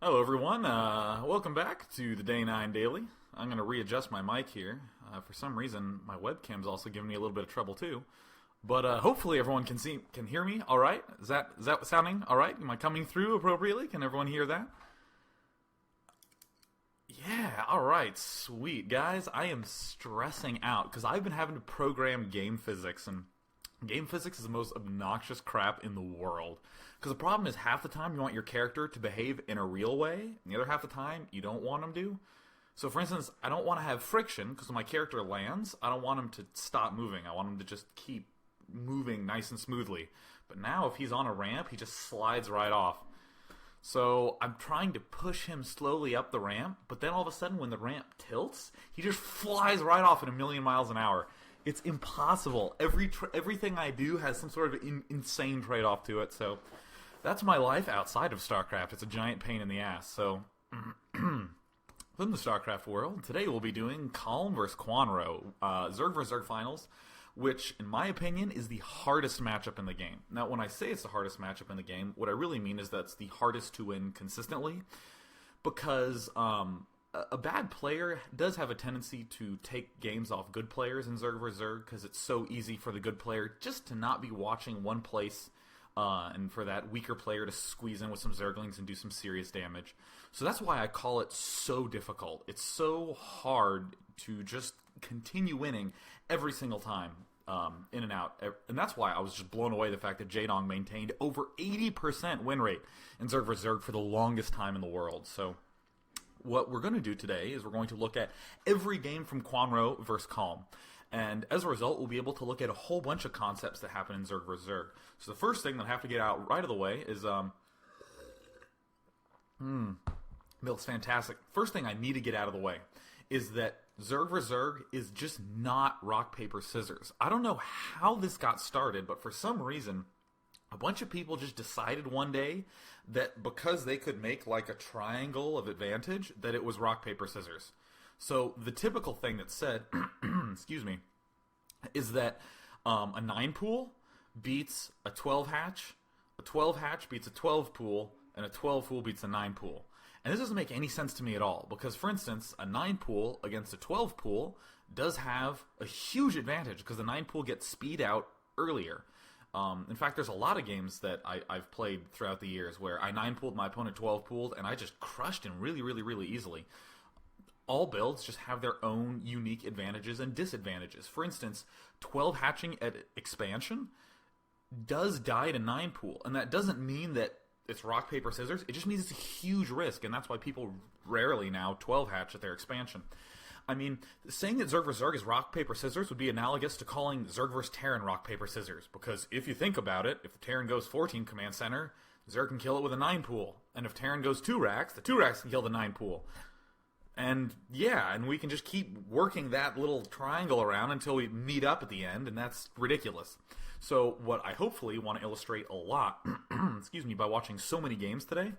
Hello everyone, welcome back to the Day 9 Daily. I'm going to readjust my mic here. For some reason, my webcam's also giving me a little bit of trouble too. But hopefully everyone can hear me alright. Is that sounding alright? Am I coming through appropriately? Can everyone hear that? Yeah, alright, sweet. Guys, I am stressing out because I've been having to program game physics, and game physics is the most obnoxious crap in the world. Because the problem is half the time you want your character to behave in a real way, and the other half the time you don't want them to. So for instance, I don't want to have friction, because when my character lands, I don't want him to stop moving. I want him to just keep moving nice and smoothly. But now if he's on a ramp, he just slides right off. So I'm trying to push him slowly up the ramp, but then all of a sudden when the ramp tilts, he just flies right off at 1,000,000 miles an hour. It's impossible. Everything I do has some sort of insane trade-off to it, so that's my life outside of StarCraft. It's a giant pain in the ass. So, within the StarCraft world, today we'll be doing Calm vs. Kwanro, Zerg vs. Zerg Finals, which, in my opinion, is the hardest matchup in the game. Now, when I say it's the hardest matchup in the game, what I really mean is that it's the hardest to win consistently, because a bad player does have a tendency to take games off good players in Zerg vs. Zerg, because it's so easy for the good player just to not be watching one place, and for that weaker player to squeeze in with some Zerglings and do some serious damage. So that's why I call it so difficult. It's so hard to just continue winning every single time, in and out. And that's why I was just blown away the fact that Jaedong maintained over 80% win rate in Zerg vs. Zerg for the longest time in the world. So what we're going to do today is we're going to look at every game from Kwanro versus Calm. And as a result, we'll be able to look at a whole bunch of concepts that happen in Zerg vs. Zerg. So the first thing that I have to get out right of the way is, milk's fantastic. First thing I need to get out of the way is that Zerg vs. Zerg is just not rock, paper, scissors. I don't know how this got started, but for some reason, a bunch of people just decided one day that because they could make like a triangle of advantage, that it was rock, paper, scissors. So the typical thing that's said, excuse me, is that a 9 pool beats a 12 hatch beats a 12 pool, and a 12 pool beats a 9 pool. And this doesn't make any sense to me at all, because for instance, a 9 pool against a 12 pool does have a huge advantage, because the 9 pool gets speed out earlier. In fact, there's a lot of games that I've played throughout the years where I 9-pooled, my opponent 12-pooled, and I just crushed him really, really, really easily. All builds just have their own unique advantages and disadvantages. For instance, 12 hatching at expansion does die to 9-pool, and that doesn't mean that it's rock, paper, scissors. It just means it's a huge risk, and that's why people rarely now 12 hatch at their expansion. I mean, saying that Zerg vs. Zerg is rock, paper, scissors would be analogous to calling Zerg vs. Terran rock, paper, scissors. Because if you think about it, if the Terran goes 14 command center, Zerg can kill it with a 9 pool. And if Terran goes 2 racks, the 2 racks can kill the 9 pool. And yeah, and we can just keep working that little triangle around until we meet up at the end, and that's ridiculous. So what I hopefully want to illustrate a lot, excuse me, by watching so many games today,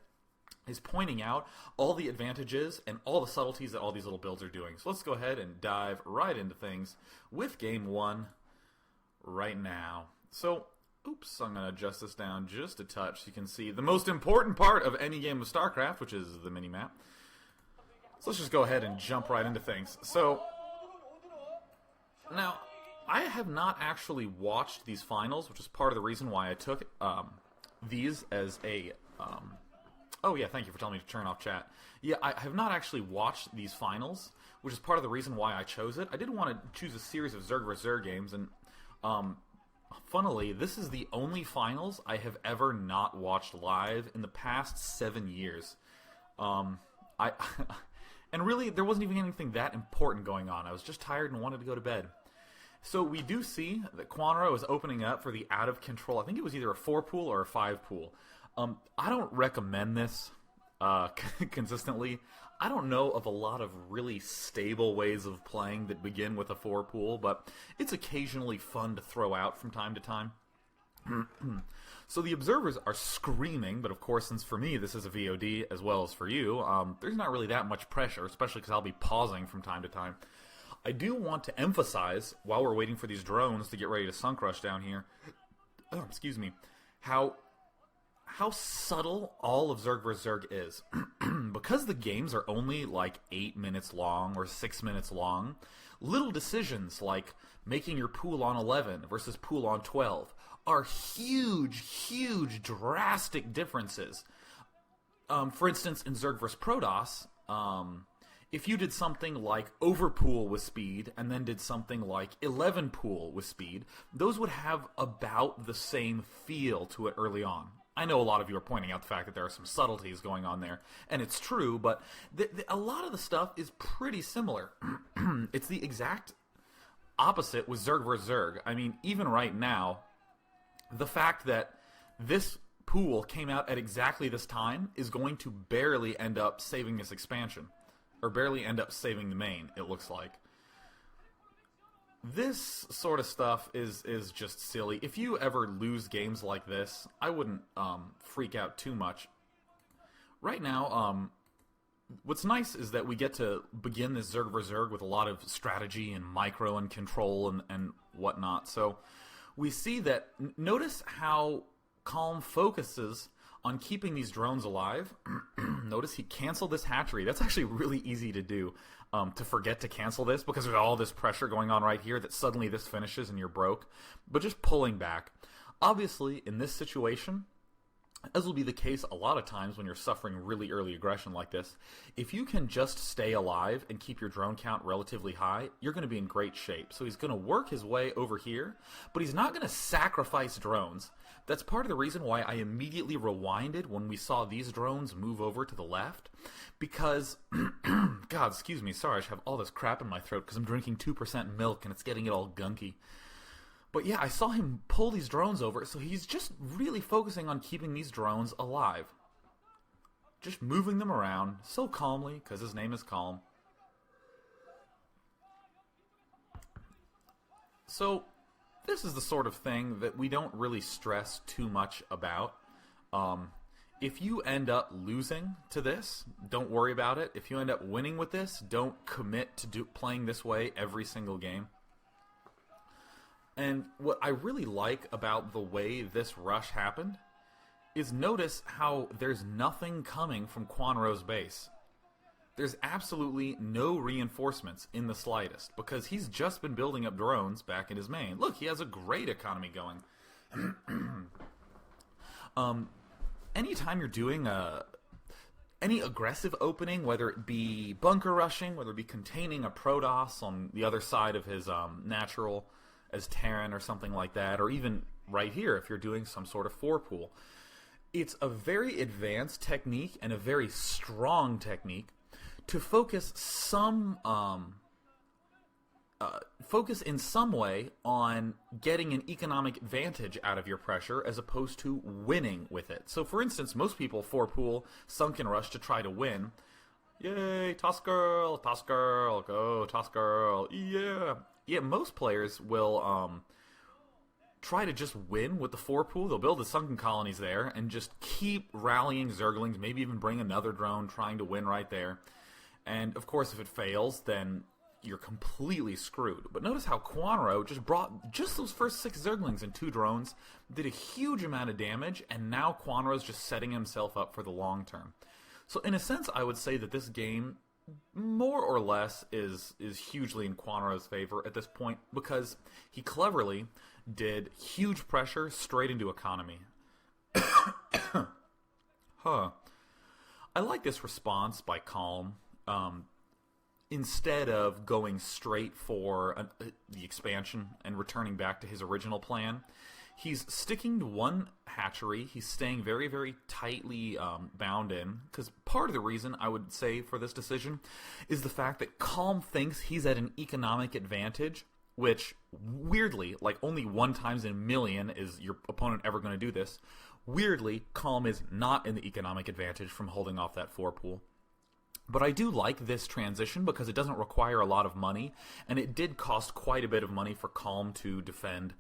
is pointing out all the advantages and all the subtleties that all these little builds are doing. So let's go ahead and dive right into things with Game 1 right now. So, oops, I'm going to adjust this down just a touch so you can see the most important part of any game of StarCraft, which is the mini-map. So let's just go ahead and jump right into things. So, now, I have not actually watched these finals, which is part of the reason why I took these as a... Oh yeah, thank you for telling me to turn off chat. Yeah, I have not actually watched these finals, which is part of the reason why I chose it. I did want to choose a series of Zerg vs. Zerg games, and funnily, this is the only finals I have ever not watched live in the past 7 years. And really, there wasn't even anything that important going on. I was just tired and wanted to go to bed. So we do see that Kwanro is opening up for the out of control. I think it was either a 4 pool or a 5 pool. I don't recommend this consistently. I don't know of a lot of really stable ways of playing that begin with a 4 pool, but it's occasionally fun to throw out from time to time. So the observers are screaming, but of course, since for me this is a VOD as well as for you, there's not really that much pressure, especially because I'll be pausing from time to time. I do want to emphasize, while we're waiting for these drones to get ready to sunk rush down here, excuse me, how subtle all of Zerg vs. Zerg is. because the games are only like 8 minutes long or 6 minutes long, little decisions like making your pool on 11 versus pool on 12 are huge, drastic differences. For instance, in Zerg vs. Protoss, if you did something like overpool with speed and then did something like 11 pool with speed, those would have about the same feel to it early on. I know a lot of you are pointing out the fact that there are some subtleties going on there, and it's true, but a lot of the stuff is pretty similar. It's the exact opposite with Zerg vs. Zerg. I mean, even right now, the fact that this pool came out at exactly this time is going to barely end up saving this expansion, or barely end up saving the main, it looks like. This sort of stuff is just silly. If you ever lose games like this, I wouldn't freak out too much. Right now, what's nice is that we get to begin this Zerg vs. Zerg with a lot of strategy and micro and control and whatnot. So we see that, notice how Calm focuses on keeping these drones alive. Notice he canceled this hatchery. That's actually really easy to do, to forget to cancel this, because there's all this pressure going on right here that suddenly this finishes and you're broke. But just pulling back. Obviously, in this situation, as will be the case a lot of times when you're suffering really early aggression like this, if you can just stay alive and keep your drone count relatively high, you're going to be in great shape. So he's going to work his way over here, but he's not going to sacrifice drones. That's part of the reason why I immediately rewinded when we saw these drones move over to the left, because, God, excuse me, sorry, I should have all this crap in my throat because I'm drinking 2% milk and it's getting it all gunky. But yeah, I saw him pull these drones over, so he's just really focusing on keeping these drones alive. Just moving them around so calmly, because his name is Calm. So, this is the sort of thing that we don't really stress too much about. If you end up losing to this, don't worry about it. If you end up winning with this, don't commit to playing this way every single game. And what I really like about the way this rush happened is notice how there's nothing coming from Kwanro's base. There's absolutely no reinforcements in the slightest, because he's just been building up drones back in his main. Look, he has a great economy going. Anytime you're doing any aggressive opening, whether it be bunker rushing, whether it be containing a Protoss on the other side of his natural, as Terran or something like that, or even right here if you're doing some sort of 4-pool. It's a very advanced technique and a very strong technique to focus focus in some way on getting an economic advantage out of your pressure as opposed to winning with it. So for instance, most people 4-pool Sunken Rush to try to win. Yay, Toss Girl, go, Toss Girl, yeah. Yeah, most players will try to just win with the 4-pool. They'll build the sunken colonies there and just keep rallying Zerglings, maybe even bring another drone trying to win right there. And, of course, if it fails, then you're completely screwed. But notice how Kwanro just brought just those first 6 Zerglings and 2 drones, did a huge amount of damage, and now Kwanro's just setting himself up for the long term. So, in a sense, I would say that this game, more or less, is hugely in Kwanro's favor at this point, because he cleverly did huge pressure straight into economy. I like this response by Calm. Instead of going straight for the expansion and returning back to his original plan, he's sticking to one hatchery. He's staying very, very tightly bound in, because part of the reason I would say for this decision is the fact that Calm thinks he's at an economic advantage, which, weirdly, like only 1 times in a million is your opponent ever going to do this. Weirdly, Calm is not in the economic advantage from holding off that 4-pool. But I do like this transition because it doesn't require a lot of money, and it did cost quite a bit of money for Calm to defend.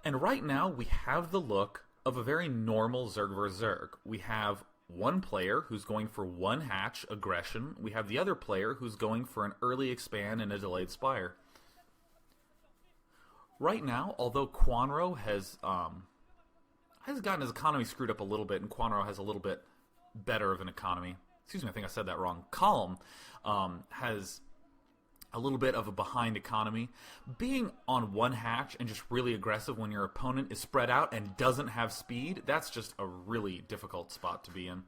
And right now, we have the look of a very normal Zerg vs. Zerg. We have one player who's going for 1 hatch aggression. We have the other player who's going for an early expand and a delayed spire. Right now, although Kwanro has gotten his economy screwed up a little bit, and Kwanro has a little bit better of an economy, excuse me, I think I said that wrong. Calm has a little bit of a behind economy. Being on one hatch and just really aggressive when your opponent is spread out and doesn't have speed, that's just a really difficult spot to be in.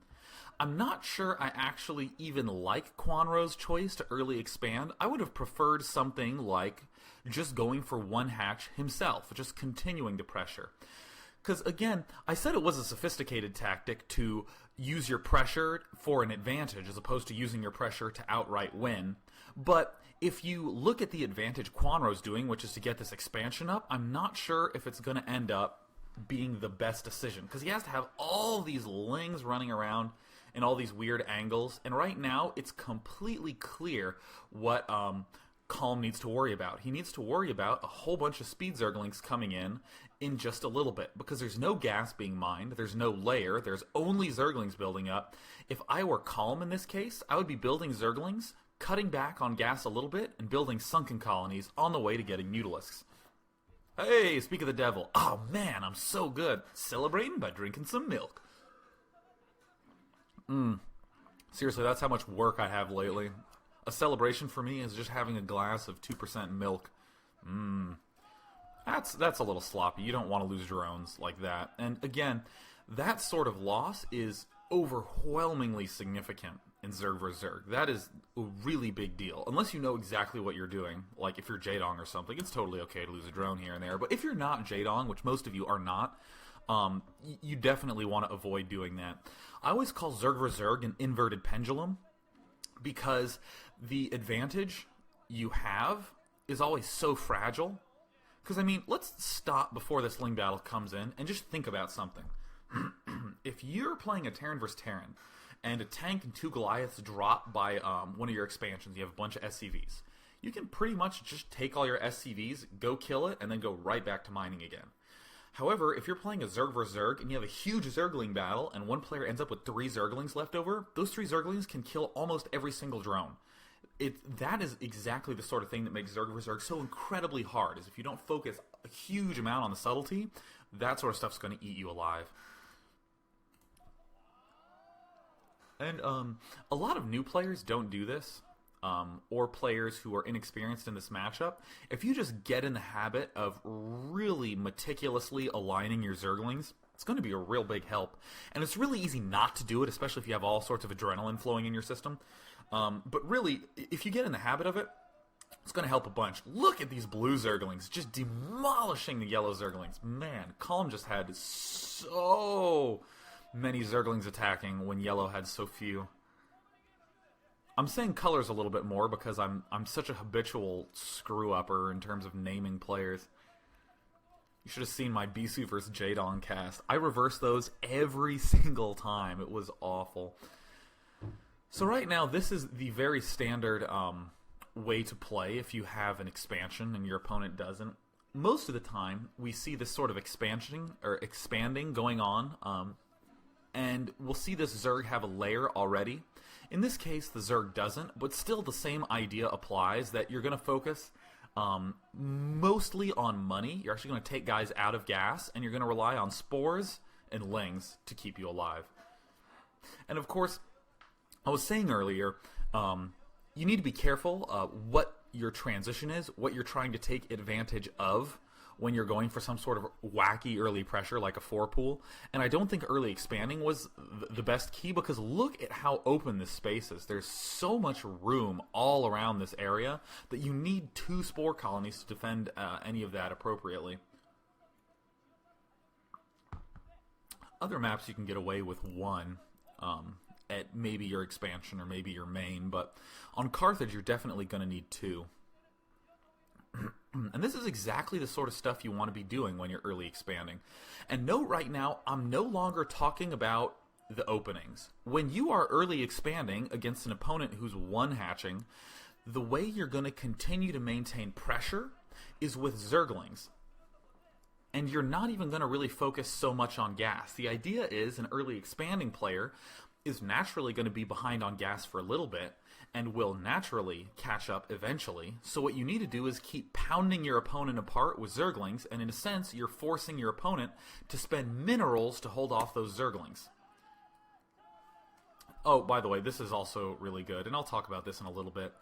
I'm not sure I actually even like Kwanro's choice to early expand. I would have preferred something like just going for one hatch himself, just continuing the pressure. Because, again, I said it was a sophisticated tactic to use your pressure for an advantage as opposed to using your pressure to outright win. But if you look at the advantage Kwanro's doing, which is to get this expansion up, I'm not sure if it's going to end up being the best decision. Because he has to have all these lings running around in all these weird angles. And right now, it's completely clear what Calm needs to worry about. He needs to worry about a whole bunch of speed Zerglings coming in just a little bit, because there's no gas being mined, there's no layer, there's only Zerglings building up. If I were Calm in this case, I would be building Zerglings, cutting back on gas a little bit, and building sunken colonies on the way to getting Mutalisks. Hey, speak of the devil. Oh man, I'm so good. Celebrating by drinking some milk. Seriously, that's how much work I have lately. A celebration for me is just having a glass of 2% milk. That's a little sloppy. You don't want to lose drones like that. And again, that sort of loss is overwhelmingly significant in Zerg vs. Zerg. That is a really big deal. Unless you know exactly what you're doing, like if you're Jaedong or something, it's totally okay to lose a drone here and there. But if you're not Jaedong, which most of you are not, you definitely want to avoid doing that. I always call Zerg vs. Zerg an inverted pendulum, because the advantage you have is always so fragile. Because, I mean, let's stop before this Ling battle comes in and just think about something. If you're playing a Terran vs. Terran, and a tank and two Goliaths drop by one of your expansions, you have a bunch of SCVs, you can pretty much just take all your SCVs, go kill it, and then go right back to mining again. However, if you're playing a Zerg vs. Zerg, and you have a huge Zergling battle, and one player ends up with 3 Zerglings left over, those 3 Zerglings can kill almost every single drone. That is exactly the sort of thing that makes Zerg vs. Zerg so incredibly hard, is if you don't focus a huge amount on the subtlety, that sort of stuff's going to eat you alive. And a lot of new players don't do this, or players who are inexperienced in this matchup. If you just get in the habit of really meticulously aligning your Zerglings, it's going to be a real big help. And it's really easy not to do it, especially if you have all sorts of adrenaline flowing in your system. But really, if you get in the habit of it, it's going to help a bunch. Look at these blue Zerglings just demolishing the yellow Zerglings. Man, Calm just had so many Zerglings attacking when yellow had so few. I'm saying colors a little bit more because I'm such a habitual screw-upper in terms of naming players. You should have seen my Bisu vs. Jaedong cast. I reversed those every single time. It was awful. So right now, this is the very standard way to play if you have an expansion and your opponent doesn't. Most of the time, we see this sort of expanding going on, and we'll see this Zerg have a layer already. In this case, the Zerg doesn't, but still the same idea applies, that you're going to focus mostly on money. You're actually going to take guys out of gas, and you're going to rely on spores and lings to keep you alive. And of course, I was saying earlier, you need to be careful what your transition is, what you're trying to take advantage of when you're going for some sort of wacky early pressure like a 4-pool. And I don't think early expanding was the best key, because look at how open this space is. There's so much room all around this area that you need 2 spore colonies to defend any of that appropriately. Other maps you can get away with 1 at maybe your expansion or maybe your main, but on Carthage you're definitely going to need 2. And this is exactly the sort of stuff you want to be doing when you're early expanding. And note right now, I'm no longer talking about the openings. When you are early expanding against an opponent who's 1-hatching, the way you're going to continue to maintain pressure is with Zerglings. And you're not even going to really focus so much on gas. The idea is an early expanding player is naturally going to be behind on gas for a little bit, and will naturally catch up eventually. So what you need to do is keep pounding your opponent apart with Zerglings, and in a sense, you're forcing your opponent to spend minerals to hold off those Zerglings. Oh, by the way, this is also really good, and I'll talk about this in a little bit.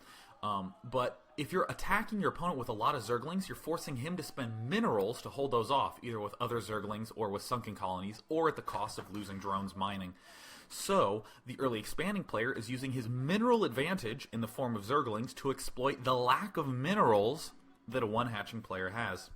But if you're attacking your opponent with a lot of Zerglings, you're forcing him to spend minerals to hold those off, either with other Zerglings or with sunken colonies, or at the cost of losing drones mining. So, the early expanding player is using his mineral advantage in the form of Zerglings to exploit the lack of minerals that a one-hatching player has.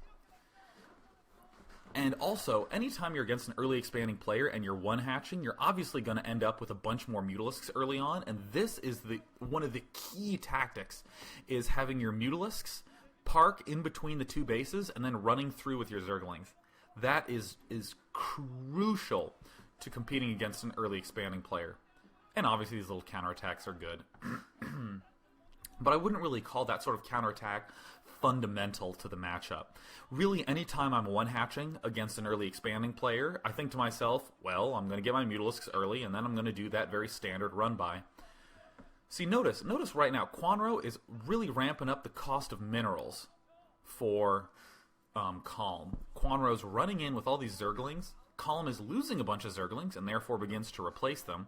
And also, anytime you're against an early expanding player and you're one-hatching, you're obviously going to end up with a bunch more Mutalisks early on, and this is one of the key tactics, is having your Mutalisks park in between the two bases and then running through with your Zerglings. That is crucial to competing against an early expanding player. And obviously these little counterattacks are good. But I wouldn't really call that sort of counterattack fundamental to the matchup. Really, anytime I'm one-hatching against an early expanding player, I think to myself, well, I'm going to get my Mutalisks early, and then I'm going to do that very standard run-by. See, notice right now, Kwanro is really ramping up the cost of minerals for Calm. Kwanro's running in with all these Zerglings. Calm is losing a bunch of Zerglings, and therefore begins to replace them.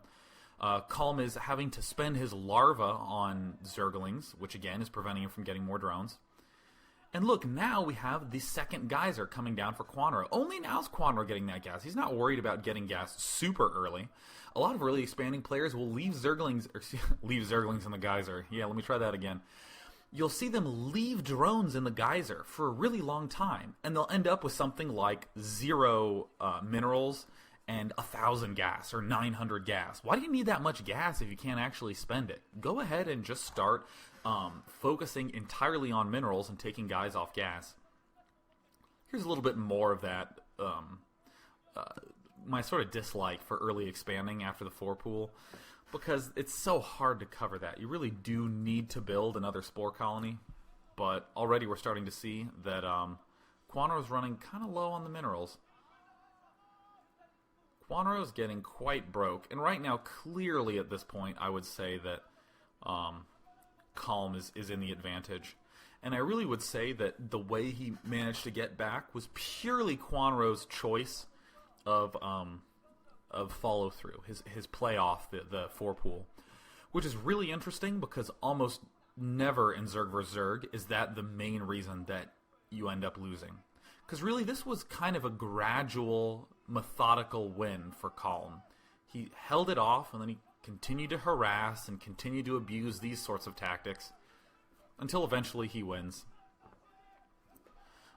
Calm is having to spend his larva on Zerglings, which again is preventing him from getting more drones. And look, now we have the second geyser coming down for Kwanro. Only now is Kwanro getting that gas. He's not worried about getting gas super early. A lot of early expanding players will leave Zerglings in the geyser. Yeah, let me try that again. You'll see them leave drones in the geyser for a really long time, and they'll end up with something like 0 minerals and 1,000 gas or 900 gas. Why do you need that much gas if you can't actually spend it? Go ahead and just start focusing entirely on minerals and taking guys off gas. Here's a little bit more of that, my sort of dislike for early expanding after the 4 pool, because it's so hard to cover that. You really do need to build another spore colony, but already we're starting to see that Kwanro's running kind of low on the minerals. Kwanro's getting quite broke, and right now, clearly at this point, I would say that Calm is in the advantage. And I really would say that the way he managed to get back was purely Kwanro's choice of follow-through, his play off the 4 pool, which is really interesting because almost never in Zerg vs. Zerg is that the main reason that you end up losing. Because really this was kind of a gradual, methodical win for Calm. He held it off, and then he continued to harass and continued to abuse these sorts of tactics until eventually he wins.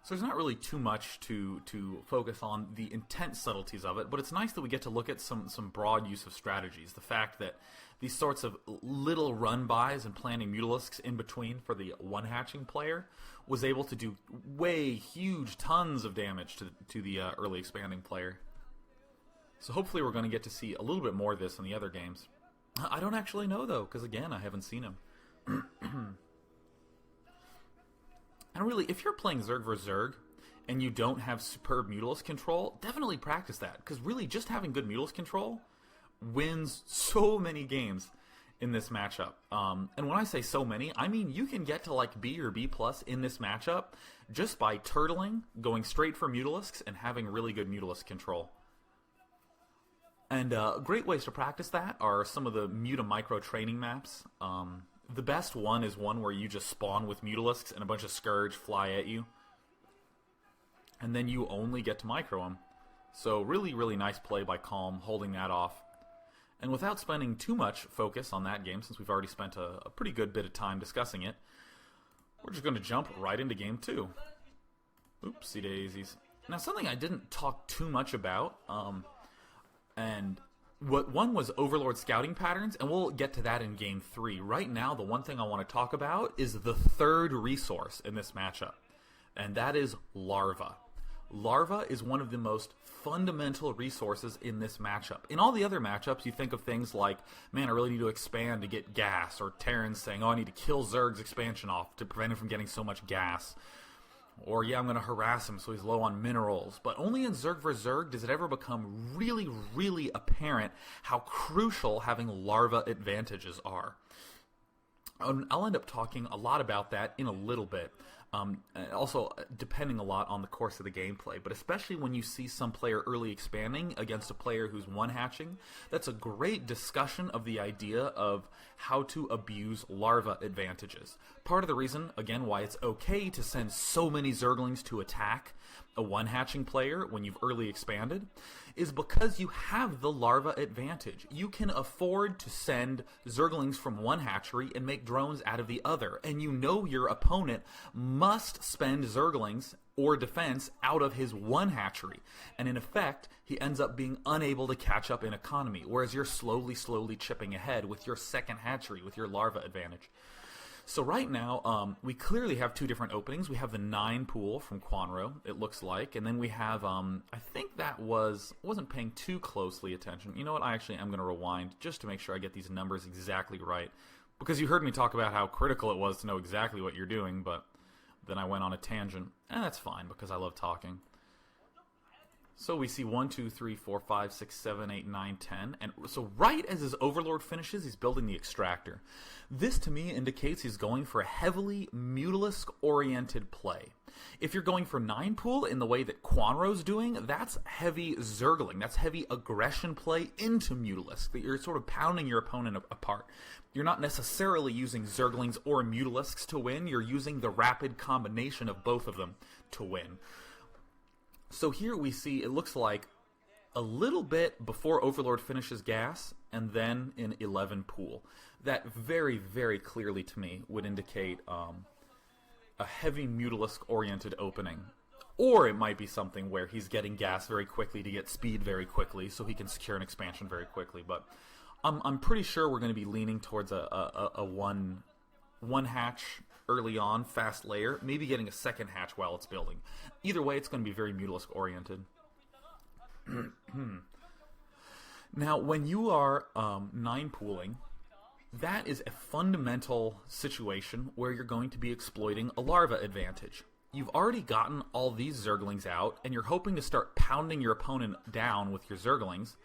So there's not really too much to focus on the intense subtleties of it, but it's nice that we get to look at some broad use of strategies. The fact that these sorts of little run-bys and planting Mutalisks in between for the one-hatching player was able to do huge tons of damage to the early expanding player. So hopefully we're going to get to see a little bit more of this in the other games. I don't actually know, though, because again, I haven't seen him. And really, if you're playing Zerg vs. Zerg and you don't have superb Mutalisk control, definitely practice that. Because really, just having good Mutalisk control wins so many games in this matchup. And when I say so many, I mean you can get to like B or B+ in this matchup just by turtling, going straight for Mutalisks, and having really good Mutalisk control. And great ways to practice that are some of the Muta micro training maps. The best one is one where you just spawn with Mutalisks and a bunch of Scourge fly at you. And then you only get to micro them. So really, really nice play by Calm, holding that off. And without spending too much focus on that game, since we've already spent a pretty good bit of time discussing it, we're just going to jump right into game 2. Oopsie daisies. Now, something I didn't talk too much about, and one was Overlord scouting patterns, and we'll get to that in Game 3. Right now, the one thing I want to talk about is the third resource in this matchup, and that is Larva. Larva is one of the most fundamental resources in this matchup. In all the other matchups, you think of things like, man, I really need to expand to get gas, or Terrans saying, oh, I need to kill Zerg's expansion off to prevent him from getting so much gas. Or, yeah, I'm going to harass him so he's low on minerals. But only in Zerg vs. Zerg does it ever become really, really apparent how crucial having larva advantages are. I'll end up talking a lot about that in a little bit. Also, depending a lot on the course of the gameplay, but especially when you see some player early expanding against a player who's one-hatching, that's a great discussion of the idea of how to abuse larva advantages. Part of the reason, again, why it's okay to send so many Zerglings to attack a one-hatching player when you've early expanded is because you have the larva advantage. You can afford to send Zerglings from one hatchery and make drones out of the other, and you know your opponent must spend Zerglings or defense out of his one hatchery, and in effect, he ends up being unable to catch up in economy, whereas you're slowly chipping ahead with your second hatchery, with your larva advantage. So right now, we clearly have two different openings. We have the 9 pool from Kwanro, it looks like, and then we have, I think that wasn't paying too closely attention. You know what, I'm going to rewind just to make sure I get these numbers exactly right, because you heard me talk about how critical it was to know exactly what you're doing, but then I went on a tangent, and that's fine, because I love talking. So we see 1, 2, 3, 4, 5, 6, 7, 8, 9, 10. And so right as his Overlord finishes, he's building the extractor. This to me indicates he's going for a heavily Mutalisk-oriented play. If you're going for 9 pool in the way that Kwanro's doing, that's heavy Zergling. That's heavy aggression play into Mutalisk. That you're sort of pounding your opponent apart. You're not necessarily using Zerglings or Mutalisks to win. You're using the rapid combination of both of them to win. So here we see, it looks like a little bit before Overlord finishes gas, and then in 11 pool. That very, very clearly to me would indicate a heavy Mutalisk-oriented opening. Or it might be something where he's getting gas very quickly to get speed very quickly, so he can secure an expansion very quickly. But I'm pretty sure we're going to be leaning towards a one hatch early on, fast layer, maybe getting a second hatch while it's building. Either way, it's going to be very Mutalisk-oriented. Now, when you are 9 pooling, that is a fundamental situation where you're going to be exploiting a larva advantage. You've already gotten all these Zerglings out, and you're hoping to start pounding your opponent down with your Zerglings,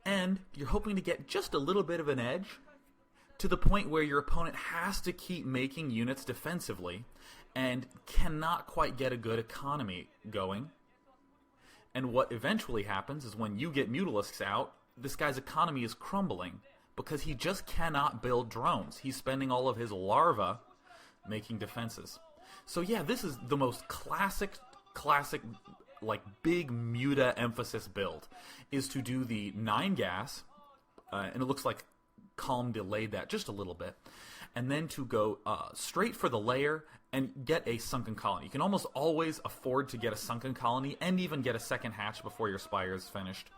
and you're hoping to get just a little bit of an edge to the point where your opponent has to keep making units defensively and cannot quite get a good economy going. And what eventually happens is when you get Mutalisks out, this guy's economy is crumbling because he just cannot build drones. He's spending all of his larva making defenses. So yeah, this is the most classic, like big Muta emphasis build, is to do the 9 gas, and it looks like Calm delayed that just a little bit, and then to go straight for the layer and get a sunken colony. You can almost always afford to get a sunken colony and even get a second hatch before your spire is finished.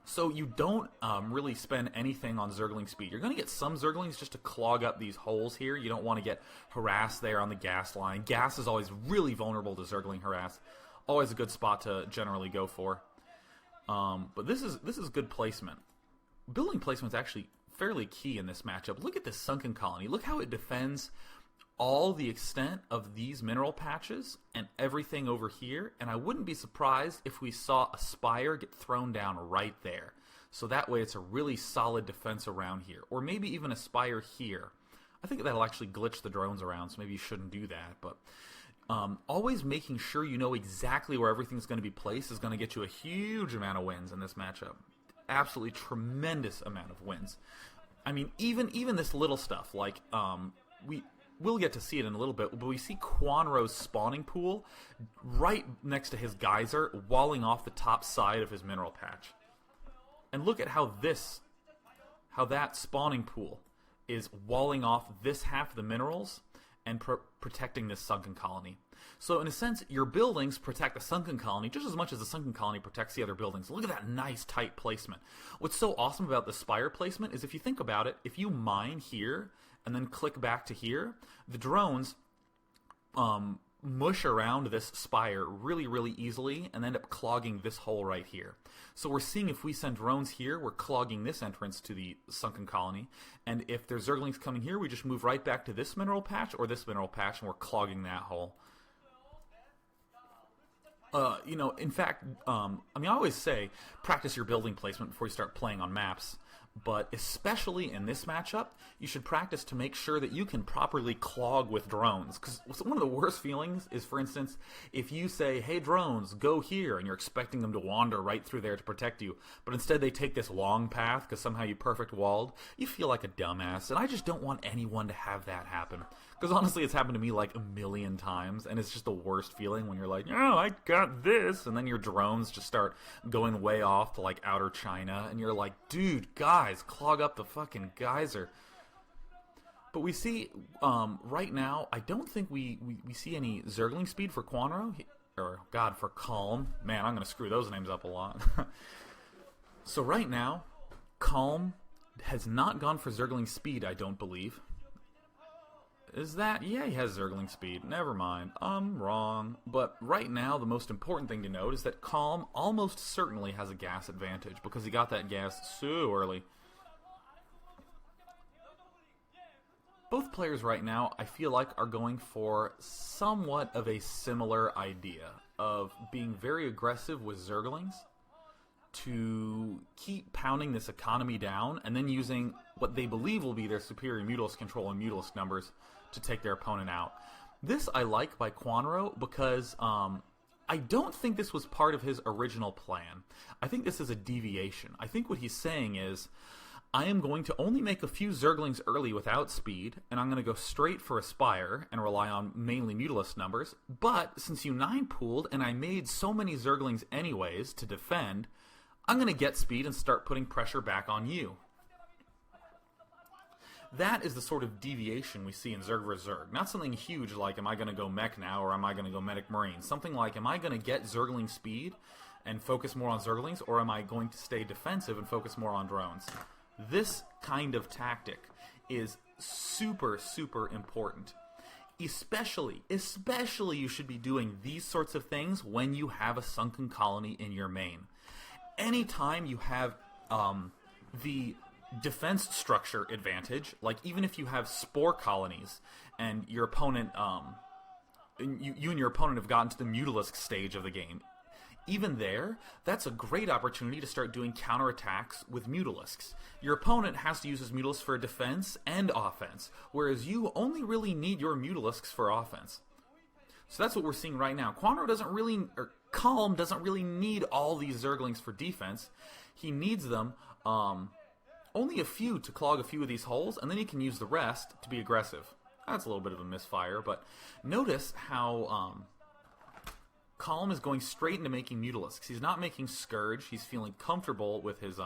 So you don't really spend anything on Zergling speed. You're going to get some Zerglings just to clog up these holes here. You don't want to get harassed there on the gas line. Gas is always really vulnerable to Zergling harass. Always a good spot to generally go for. But this is good placement. Building placement is actually fairly key in this matchup. Look at this sunken colony. Look how it defends all the extent of these mineral patches and everything over here. And I wouldn't be surprised if we saw a spire get thrown down right there. So that way it's a really solid defense around here. Or maybe even a spire here. I think that'll actually glitch the drones around, so maybe you shouldn't do that. But always making sure you know exactly where everything's going to be placed is going to get you a huge amount of wins in this matchup. Absolutely tremendous amount of wins. I mean, even this little stuff, like we'll get to see it in a little bit, but we see Kwanro's spawning pool right next to his geyser, walling off the top side of his mineral patch. And look at how that spawning pool is walling off this half of the minerals and protecting this sunken colony. So in a sense, your buildings protect the sunken colony just as much as the sunken colony protects the other buildings. Look at that nice tight placement. What's so awesome about the spire placement is if you think about it, if you mine here and then click back to here, the drones mush around this spire really, really easily and end up clogging this hole right here. So we're seeing if we send drones here, we're clogging this entrance to the sunken colony. And if there's Zerglings coming here, we just move right back to this mineral patch or this mineral patch, and we're clogging that hole. In fact, I always say practice your building placement before you start playing on maps. But especially in this matchup, you should practice to make sure that you can properly clog with drones. Because one of the worst feelings is, for instance, if you say, hey drones, go here, and you're expecting them to wander right through there to protect you, but instead they take this long path because somehow you perfect walled, you feel like a dumbass. And I just don't want anyone to have that happen. Because honestly, it's happened to me like a million times, and it's just the worst feeling when you're like, oh, I got this, and then your drones just start going way off to like outer China, and you're like, dude, guys, clog up the fucking geyser. But we see, right now, I don't think we see any Zergling speed for Kwanro, or, God, for Calm. Man, I'm going to screw those names up a lot. So right now, Calm has not gone for Zergling speed, I don't believe. Is that? Yeah, he has Zergling speed. Never mind. I'm wrong. But right now, the most important thing to note is that Calm almost certainly has a gas advantage because he got that gas so early. Both players right now, I feel like, are going for somewhat of a similar idea of being very aggressive with Zerglings to keep pounding this economy down and then using what they believe will be their superior Mutalisk control and Mutalisk numbers to take their opponent out. This I like by Kwanro because I don't think this was part of his original plan. I think this is a deviation. I think what he's saying is, I am going to only make a few Zerglings early without speed, and I'm going to go straight for Aspire and rely on mainly Mutalisk numbers, but since you 9-pooled and I made so many Zerglings anyways to defend, I'm going to get speed and start putting pressure back on you. That is the sort of deviation we see in Zerg vs. Zerg. Not something huge like, am I going to go Mech now, or am I going to go Medic Marine? Something like, am I going to get Zergling speed and focus more on Zerglings, or am I going to stay defensive and focus more on drones? This kind of tactic is super, super important. Especially you should be doing these sorts of things when you have a sunken colony in your main. Anytime you have the defense structure advantage, like even if you have spore colonies and your opponent, you and your opponent have gotten to the Mutalisk stage of the game, even there, that's a great opportunity to start doing counterattacks with Mutalisks. Your opponent has to use his Mutalisks for defense and offense, whereas you only really need your Mutalisks for offense. So that's what we're seeing right now. Kwanro doesn't really, or Calm doesn't really need all these Zerglings for defense. He needs them, only a few to clog a few of these holes, and then he can use the rest to be aggressive. That's a little bit of a misfire, but notice how Calm is going straight into making Mutalisks. He's not making Scourge. He's feeling comfortable with his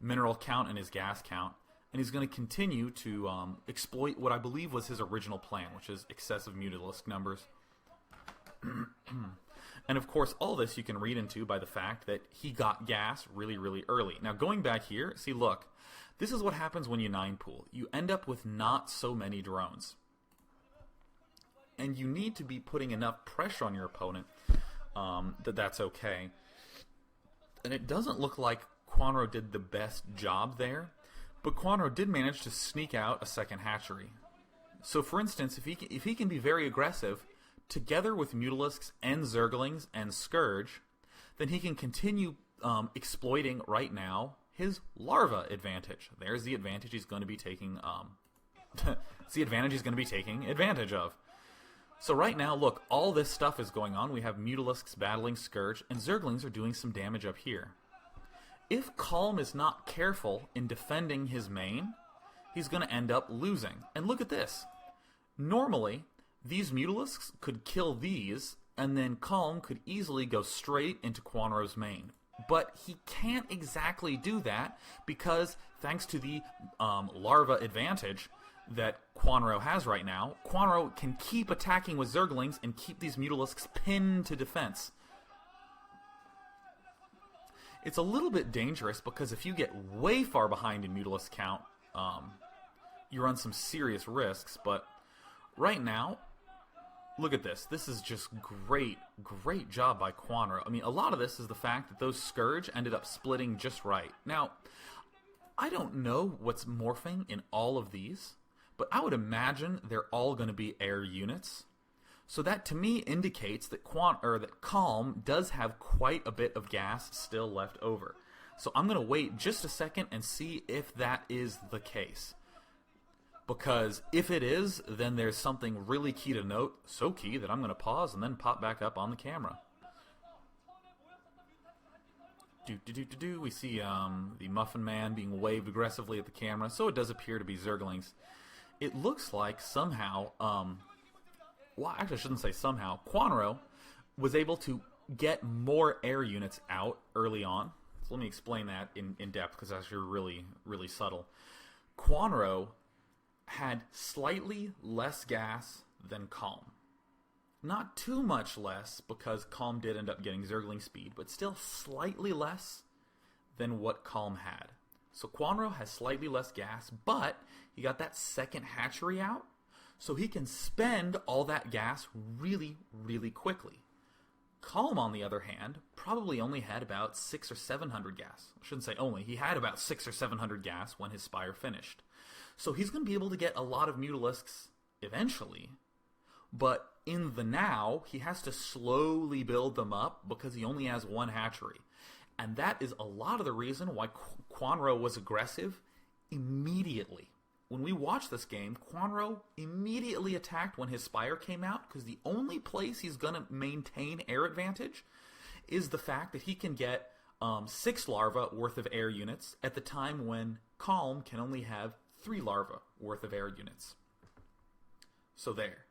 mineral count and his gas count, and he's going to continue to exploit what I believe was his original plan, which is excessive Mutalisk numbers. And of course, all this you can read into by the fact that he got gas really, really early. Now, going back here, see, look, this is what happens when you 9-pool. You end up with not so many drones. And you need to be putting enough pressure on your opponent that's okay. And it doesn't look like Kwanro did the best job there, but Kwanro did manage to sneak out a second hatchery. So, for instance, if he can be very aggressive, together with Mutalisks and Zerglings and Scourge, then he can continue exploiting right now his Larva advantage. There's the advantage he's going to be taking. It's the advantage he's going to be taking advantage of. So right now, look, all this stuff is going on. We have Mutalisks battling Scourge, and Zerglings are doing some damage up here. If Calm is not careful in defending his main, he's going to end up losing. And look at this. Normally, these Mutalisks could kill these, and then Calm could easily go straight into Kwanro's main. But he can't exactly do that because, thanks to the Larva advantage that Kwanro has right now, Kwanro can keep attacking with Zerglings and keep these Mutalisks pinned to defense. It's a little bit dangerous because if you get way far behind in Mutalisk count, you run some serious risks, but right now, look at this. This is just great job by Kwanro. I mean, a lot of this is the fact that those Scourge ended up splitting just right. Now, I don't know what's morphing in all of these, but I would imagine they're all going to be air units. So that, to me, indicates that Calm does have quite a bit of gas still left over. So I'm going to wait just a second and see if that is the case. Because if it is, then there's something really key to note. So key that I'm going to pause and then pop back up on the camera. We see the Muffin Man being waved aggressively at the camera. So it does appear to be Zerglings. It looks like somehow, well, actually I shouldn't say somehow, Kwanro was able to get more air units out early on. So let me explain that in depth, because that's actually really, really subtle. Kwanro had slightly less gas than Calm. Not too much less, because Calm did end up getting Zergling speed, but still slightly less than what Calm had. So Kwanro has slightly less gas, but he got that second hatchery out, so he can spend all that gas really, really quickly. Calm, on the other hand, probably only had about 600 or 700 gas. I shouldn't say only. He had about 600 or 700 gas when his Spire finished. So he's going to be able to get a lot of Mutalisks eventually, but in the now, he has to slowly build them up because he only has one hatchery. And that is a lot of the reason why Kwanro was aggressive immediately. When we watched this game, Kwanro immediately attacked when his Spire came out, because the only place he's going to maintain air advantage is the fact that he can get 6 larva worth of air units at the time when Calm can only have 3 larva worth of air units. So there.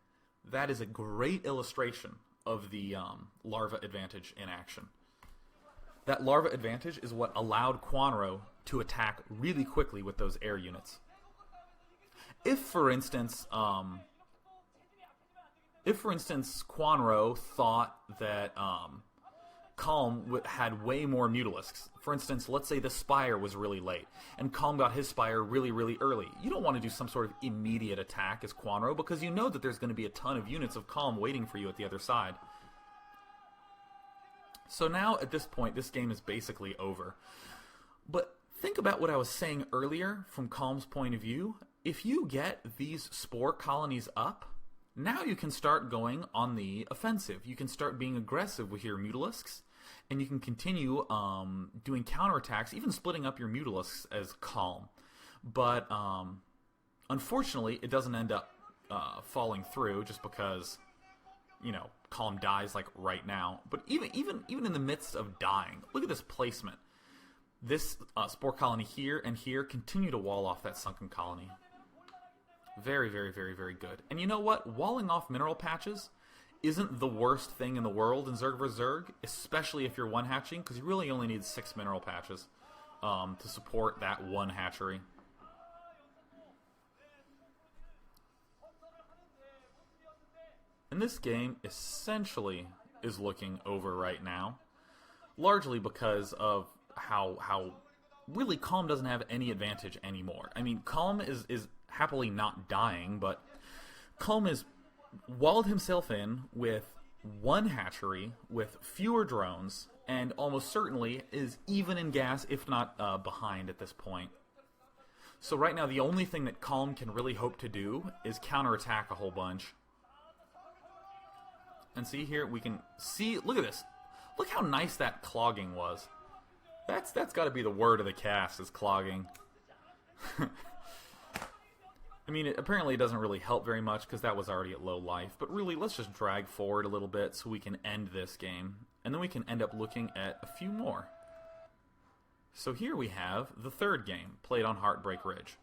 That is a great illustration of the larva advantage in action. That larva advantage is what allowed Kwanro to attack really quickly with those air units. If, for instance, Kwanro thought that Calm had way more Mutalisks. For instance, let's say the Spire was really late, and Calm got his Spire really, really early. You don't want to do some sort of immediate attack as Kwanro, because you know that there's going to be a ton of units of Calm waiting for you at the other side. So now, at this point, this game is basically over. But think about what I was saying earlier from Calm's point of view. If you get these spore colonies up, now you can start going on the offensive. You can start being aggressive with your Mutalisks, and you can continue doing counterattacks, even splitting up your Mutalisks as Calm. But unfortunately, it doesn't end up falling through, just because, you know, Calm dies like right now. But even in the midst of dying, look at this placement. This spore colony here and here continue to wall off that sunken colony. Very, very, very, very good. And you know what? Walling off mineral patches isn't the worst thing in the world in Zerg vs. Zerg, especially if you're one hatching, because you really only need 6 mineral patches to support that one hatchery. And this game essentially is looking over right now, largely because of how really Calm doesn't have any advantage anymore. I mean, Calm is happily not dying, but Calm has walled himself in with one hatchery, with fewer drones, and almost certainly is even in gas, if not behind at this point. So right now, the only thing that Calm can really hope to do is counterattack a whole bunch. And see here, we can see, look at this. Look how nice that clogging was. That's got to be the word of the cast, is clogging. I mean, apparently it doesn't really help very much, because that was already at low life. But really, let's just drag forward a little bit so we can end this game. And then we can end up looking at a few more. So here we have the third game, played on Heartbreak Ridge.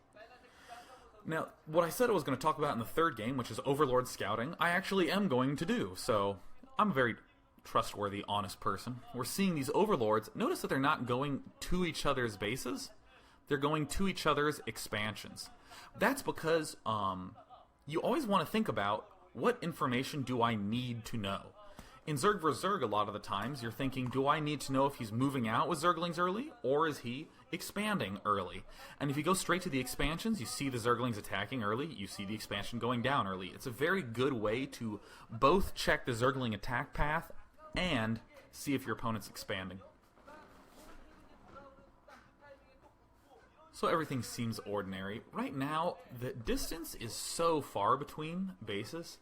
Now, what I said I was going to talk about in the third game, which is Overlord Scouting, I actually am going to do. So I'm a very trustworthy, honest person. We're seeing these Overlords. Notice that they're not going to each other's bases. They're going to each other's expansions. That's because you always want to think about, what information do I need to know? In Zerg vs. Zerg, a lot of the times, you're thinking, do I need to know if he's moving out with Zerglings early, or is he expanding early? And if you go straight to the expansions, you see the Zerglings attacking early, you see the expansion going down early. It's a very good way to both check the Zergling attack path and see if your opponent's expanding. So everything seems ordinary. Right now, the distance is so far between bases.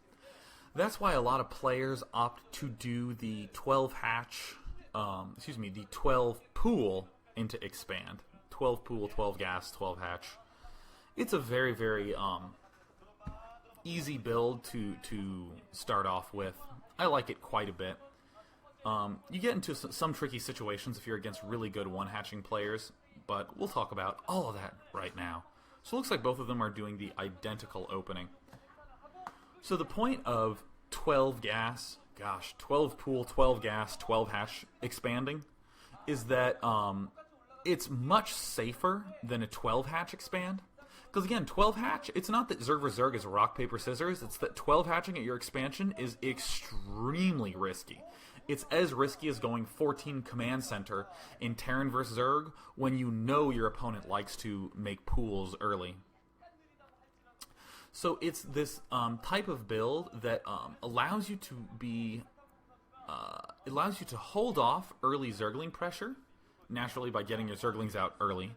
That's why a lot of players opt to do the 12 hatch, the 12 pool into expand. 12 pool, 12 gas, 12 hatch. It's a very, very easy build to start off with. I like it quite a bit. You get into some tricky situations if you're against really good one-hatching players, but we'll talk about all of that right now. So it looks like both of them are doing the identical opening. So the point of 12 gas, 12 pool, 12 gas, 12 hatch expanding is that it's much safer than a 12 hatch expand. Because again, 12 hatch, it's not that Zerg vs. Zerg is rock, paper, scissors, it's that 12 hatching at your expansion is extremely risky. It's as risky as going 14 command center in Terran vs. Zerg when you know your opponent likes to make pools early. So it's this type of build that allows you to hold off early Zergling pressure, naturally by getting your Zerglings out early.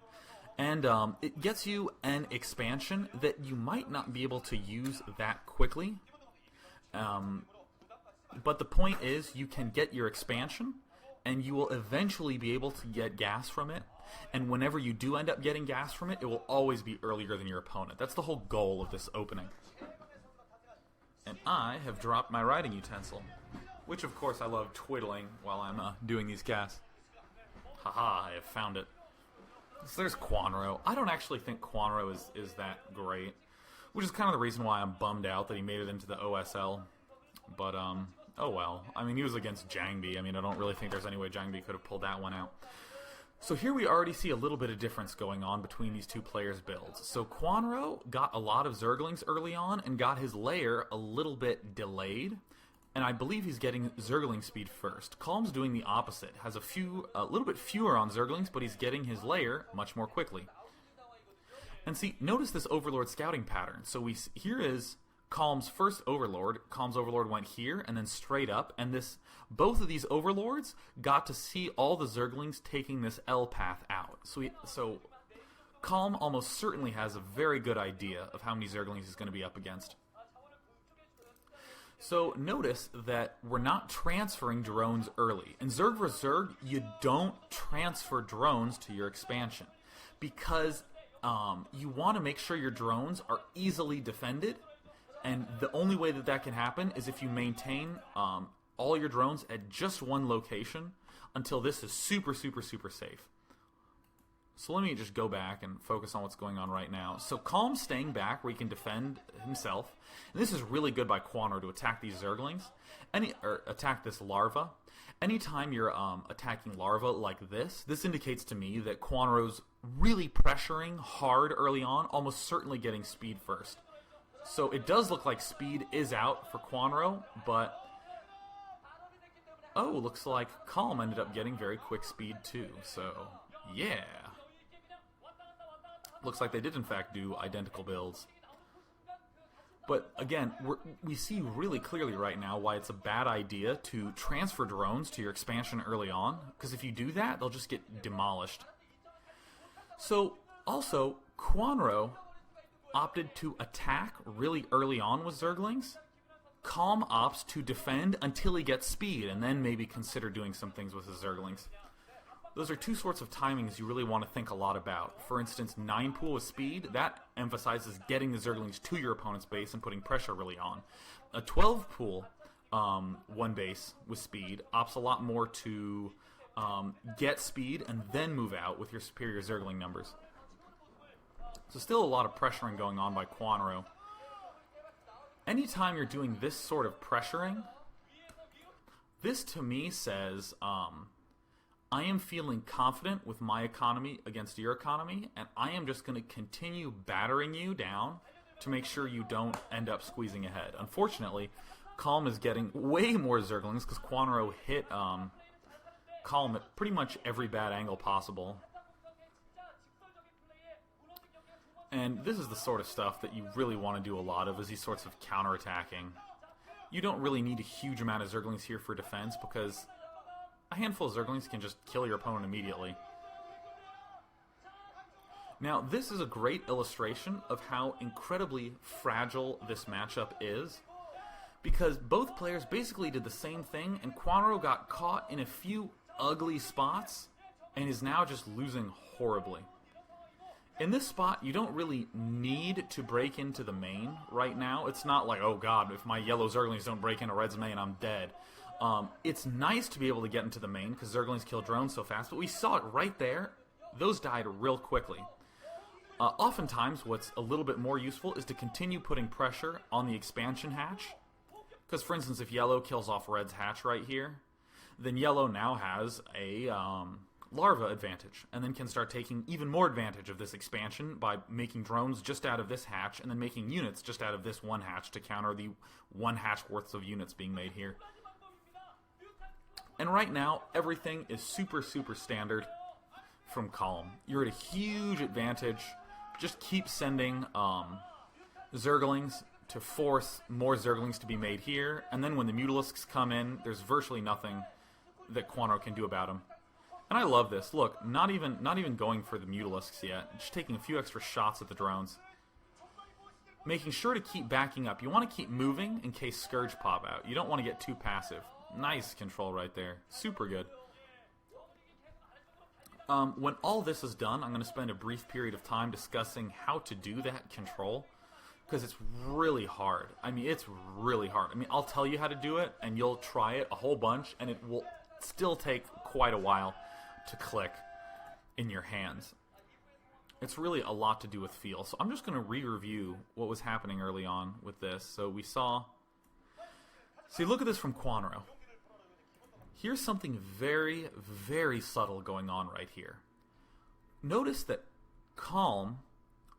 And it gets you an expansion that you might not be able to use that quickly. But the point is, you can get your expansion, and you will eventually be able to get gas from it. And whenever you do end up getting gas from it, it will always be earlier than your opponent. That's the whole goal of this opening. And I have dropped my writing utensil, which of course I love twiddling while I'm doing these casts. Haha, I have found it. So there's Kwanro. I don't actually think Kwanro is that great, which is kind of the reason why I'm bummed out that he made it into the OSL. But, oh well. I mean, he was against Jangbi. I mean, I don't really think there's any way Jangbi could have pulled that one out. So here we already see a little bit of difference going on between these two players' builds. So Kwanro got a lot of Zerglings early on and got his lair a little bit delayed. And I believe he's getting Zergling speed first. Calm's doing the opposite. Has a little bit fewer on Zerglings, but he's getting his lair much more quickly. And see, notice this Overlord scouting pattern. So here is Calm's first Overlord. Calm's Overlord went here and then straight up. And both of these Overlords got to see all the Zerglings taking this L path out. So Calm almost certainly has a very good idea of how many Zerglings he's going to be up against. So notice that we're not transferring drones early. In Zerg vs. Zerg, you don't transfer drones to your expansion because you want to make sure your drones are easily defended, and the only way that can happen is if you maintain all your drones at just one location until this is super, super, super safe. So let me just go back and focus on what's going on right now. So Calm's staying back where he can defend himself. And this is really good by Kwanro to attack these Zerglings. Or attack this Larva. Anytime you're attacking Larva like this indicates to me that Kwanro's really pressuring hard early on, almost certainly getting speed first. So it does look like speed is out for Kwanro, but... oh, looks like Calm ended up getting very quick speed too. So, yeah. Looks like they did in fact do identical builds. But again, we see really clearly right now why it's a bad idea to transfer drones to your expansion early on, because if you do that, they'll just get demolished. So also, Kwanro opted to attack really early on with Zerglings. Calm opts to defend until he gets speed, and then maybe consider doing some things with his Zerglings. Those are two sorts of timings you really want to think a lot about. For instance, 9 pool with speed, that emphasizes getting the Zerglings to your opponent's base and putting pressure really on. A 12 pool, 1 base with speed, opts a lot more to get speed and then move out with your superior Zergling numbers. So still a lot of pressuring going on by Kwanro. Anytime you're doing this sort of pressuring, this to me says... I am feeling confident with my economy against your economy, and I am just going to continue battering you down to make sure you don't end up squeezing ahead. Unfortunately, Calm is getting way more Zerglings because Kwanro hit Calm at pretty much every bad angle possible. And this is the sort of stuff that you really want to do a lot of, is these sorts of counterattacking. You don't really need a huge amount of Zerglings here for defense because... a handful of Zerglings can just kill your opponent immediately. Now, this is a great illustration of how incredibly fragile this matchup is, because both players basically did the same thing, and Kwanro got caught in a few ugly spots, and is now just losing horribly. In this spot, you don't really need to break into the main right now. It's not like, oh god, if my yellow Zerglings don't break into red's main, I'm dead. It's nice to be able to get into the main, because Zerglings kill drones so fast, but we saw it right there. Those died real quickly. Oftentimes, what's a little bit more useful is to continue putting pressure on the expansion hatch. Because, for instance, if yellow kills off red's hatch right here, then yellow now has a larva advantage, and then can start taking even more advantage of this expansion by making drones just out of this hatch, and then making units just out of this one hatch to counter the one hatch worth of units being made here. And right now, everything is super, super standard from Calm. You're at a huge advantage. Just keep sending Zerglings to force more Zerglings to be made here, and then when the Mutalisks come in, there's virtually nothing that Kwanro can do about them. And I love this. Look, not even going for the Mutalisks yet. Just taking a few extra shots at the drones. Making sure to keep backing up. You want to keep moving in case Scourge pop out. You don't want to get too passive. Nice control right there. Super good. When all this is done, I'm going to spend a brief period of time discussing how to do that control. Because it's really hard. I mean, it's really hard. I mean, I'll tell you how to do it, and you'll try it a whole bunch, and it will still take quite a while to click in your hands. It's really a lot to do with feel. So I'm just going to re-review what was happening early on with this. So we saw... See, look at this from Kwanro. Here's something very, very subtle going on right here. Notice that Calm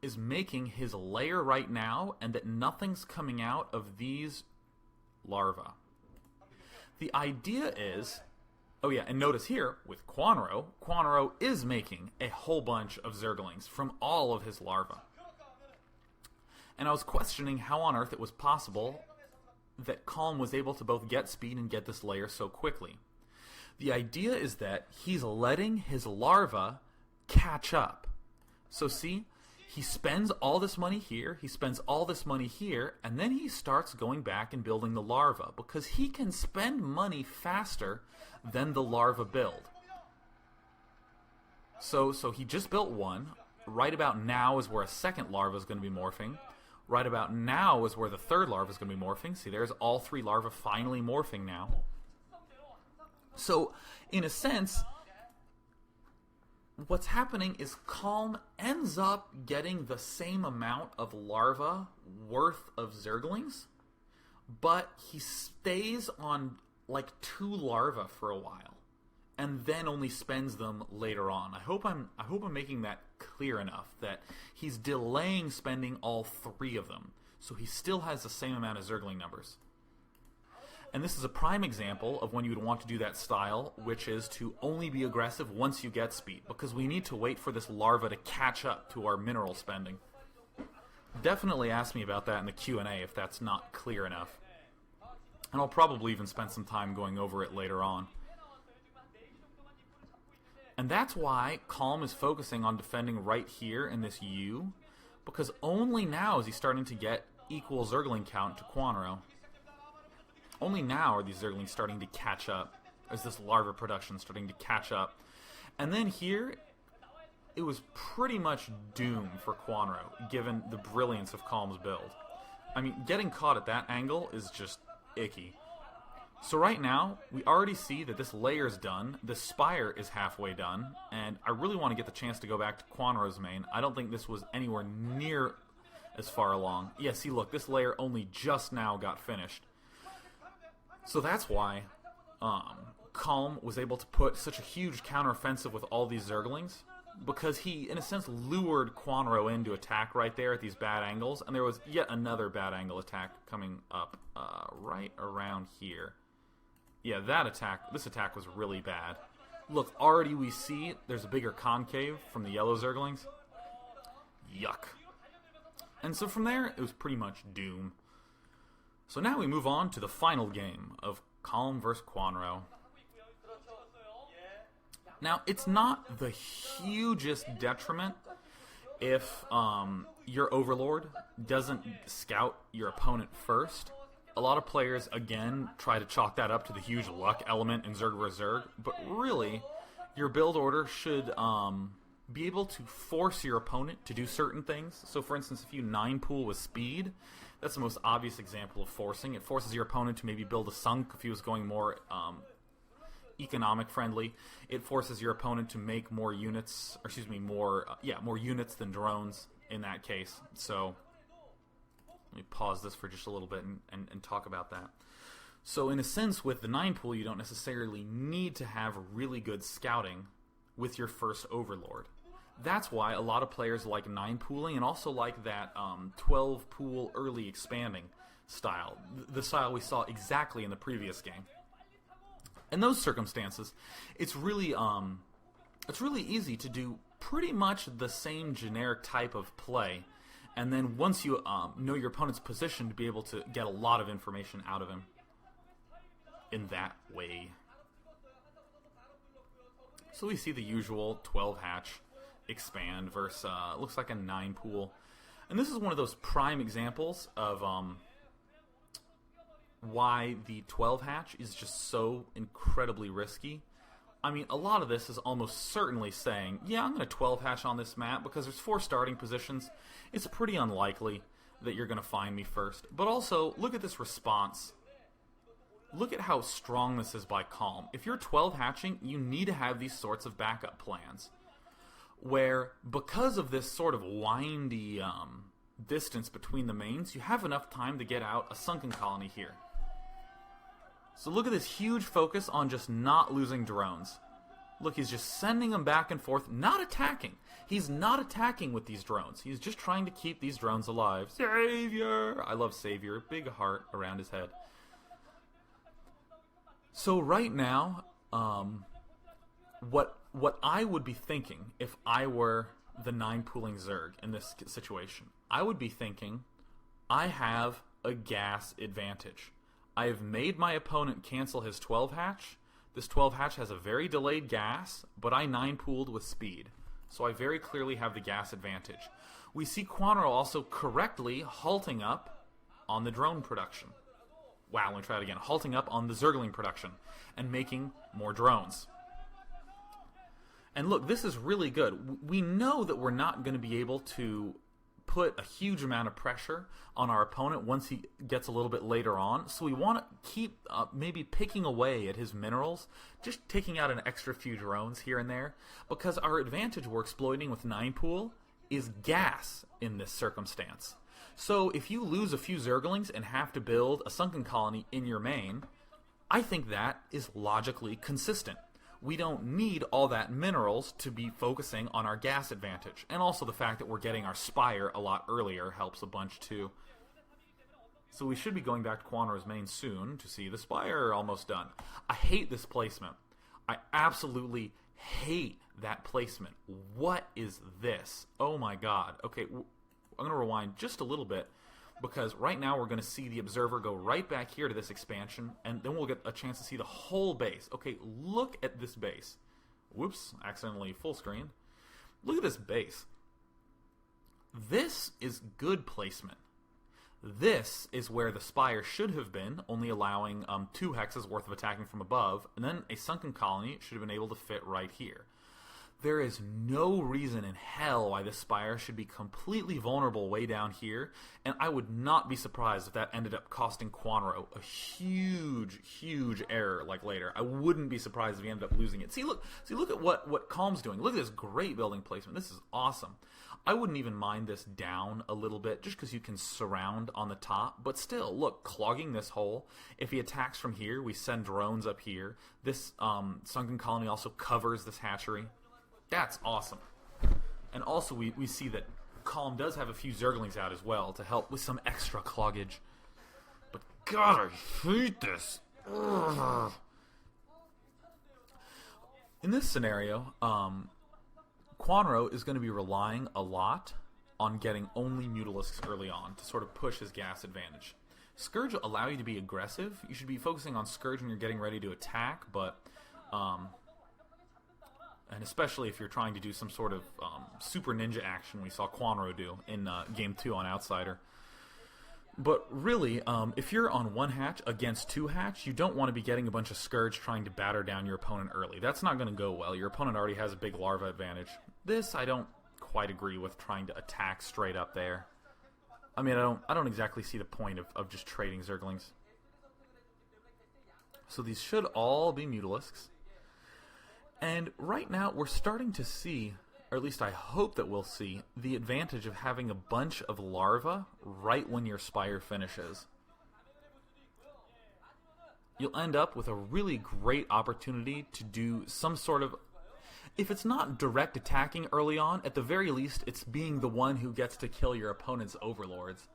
is making his lair right now, and that nothing's coming out of these larvae. The idea is... Oh yeah, and notice here, with Kwanro, Kwanro is making a whole bunch of Zerglings from all of his larvae. And I was questioning how on earth it was possible that Calm was able to both get speed and get this layer so quickly. The idea is that he's letting his larva catch up. So see, he spends all this money here, he spends all this money here, and then he starts going back and building the larva, because he can spend money faster than the larva build. So he just built one. Right about now is where a second larva is going to be morphing. Right about now is where the third larva is going to be morphing. See, there's all three larvae finally morphing now. So, in a sense, what's happening is Calm ends up getting the same amount of larva worth of Zerglings, but he stays on like 2 larvae for a while, and then only spends them later on. I hope I'm making that clear enough, that he's delaying spending all 3 of them, so he still has the same amount of Zergling numbers. And this is a prime example of when you would want to do that style, which is to only be aggressive once you get speed, because we need to wait for this larva to catch up to our mineral spending. Definitely ask me about that in the Q&A if that's not clear enough. And I'll probably even spend some time going over it later on. And that's why Calm is focusing on defending right here in this U, because only now is he starting to get equal Zergling count to Kwanro. Only now are these Zerglings starting to catch up, as this larva production starting to catch up. And then here, it was pretty much doom for Kwanro, given the brilliance of Calm's build. I mean, getting caught at that angle is just icky. So right now, we already see that this layer is done, the spire is halfway done, and I really want to get the chance to go back to Kwanro's main. I don't think this was anywhere near as far along. Yeah, see, look, this layer only just now got finished. So that's why Calm was able to put such a huge counteroffensive with all these Zerglings, because he, in a sense, lured Kwanro in to attack right there at these bad angles, and there was yet another bad angle attack coming up right around here. Yeah, this attack was really bad. Look, already we see there's a bigger concave from the yellow Zerglings. Yuck. And so from there, it was pretty much doom. So now we move on to the final game of Calm vs. Kwanro. Now, it's not the hugest detriment if your Overlord doesn't scout your opponent first. A lot of players, again, try to chalk that up to the huge luck element in Zerg vs. Zerg, but really, Your build order should be able to force your opponent to do certain things. So, for instance, if you 9-pool with speed, that's the most obvious example of forcing. It forces your opponent to maybe build a sunk if he was going more economic friendly. It forces your opponent to make more units, or excuse me, more units than drones in that case. So let me pause this for just a little bit and talk about that. So in a sense, with the 9-pool, you don't necessarily need to have really good scouting with your first Overlord. That's why a lot of players like 9-pooling and also like that 12-pool early expanding style, the style we saw exactly in the previous game. In those circumstances, it's really easy to do pretty much the same generic type of play, and then once you know your opponent's position, to be able to get a lot of information out of him in that way. So we see the usual 12-hatch expand versus looks like a 9-pool, and this is one of those prime examples of why the 12-hatch is just so incredibly risky. I mean, a lot of this is almost certainly saying, yeah, I'm going to 12-hatch on this map because there's 4 starting positions. It's pretty unlikely that you're going to find me first. But also, look at this response. Look at how strong this is by Calm. If you're 12-hatching, you need to have these sorts of backup plans, where because of this sort of windy distance between the mains, you have enough time to get out a sunken colony here. So look at this huge focus on just not losing drones. Look, he's just sending them back and forth, not attacking. He's not attacking with these drones. He's just trying to keep these drones alive. Savior! I love Savior. Big heart around his head. So right now, what I would be thinking if I were the 9-pooling Zerg in this situation, I would be thinking, I have a gas advantage. I have made my opponent cancel his 12-hatch. This 12-hatch has a very delayed gas, but I 9-pooled with speed. So I very clearly have the gas advantage. We see Kwanro also correctly halting up on the drone production. Wow, let me try it again. Halting up on the Zergling production and making more drones. And look, this is really good. We know that we're not going to be able to put a huge amount of pressure on our opponent once he gets a little bit later on. So we want to keep maybe picking away at his minerals, just taking out an extra few drones here and there, because our advantage we're exploiting with 9-pool is gas in this circumstance. So if you lose a few Zerglings and have to build a sunken colony in your main, I think that is logically consistent. We don't need all that minerals to be focusing on our gas advantage. And also the fact that we're getting our Spire a lot earlier helps a bunch too. So we should be going back to Kwanro's main soon to see the Spire almost done. I hate this placement. I absolutely hate that placement. What is this? Oh my god. Okay, I'm going to rewind just a little bit, because right now we're going to see the Observer go right back here to this expansion, and then we'll get a chance to see the whole base. Okay, look at this base. Whoops, accidentally full screen. Look at this base. This is good placement. This is where the Spire should have been, only allowing 2 hexes worth of attacking from above, and then a sunken colony should have been able to fit right here. There is no reason in hell why this Spire should be completely vulnerable way down here, and I would not be surprised if that ended up costing Kwanro a huge, huge error like later. I wouldn't be surprised if he ended up losing it. See, look at what Calm's doing. Look at this great building placement. This is awesome. I wouldn't even mind this down a little bit, just because you can surround on the top. But still, look, clogging this hole. If he attacks from here, we send drones up here. This sunken colony also covers this hatchery. That's awesome. And also we see that Calm does have a few Zerglings out as well to help with some extra cloggage. But god, I hate this. Ugh. In this scenario, Kwanro is going to be relying a lot on getting only Mutalisks early on to sort of push his gas advantage. Scourge will allow you to be aggressive. You should be focusing on Scourge when you're getting ready to attack, but and especially if you're trying to do some sort of super ninja action we saw Kwanro do in Game 2 on Outsider. But really, if you're on one hatch against two hatch, you don't want to be getting a bunch of Scourge trying to batter down your opponent early. That's not going to go well. Your opponent already has a big Larva advantage. This, I don't quite agree with trying to attack straight up there. I mean, I don't exactly see the point of just trading Zerglings. So these should all be Mutalisks. And right now, we're starting to see, or at least I hope that we'll see, the advantage of having a bunch of larvae right when your spire finishes. You'll end up with a really great opportunity to do some sort of, if it's not direct attacking early on, at the very least it's being the one who gets to kill your opponent's overlords.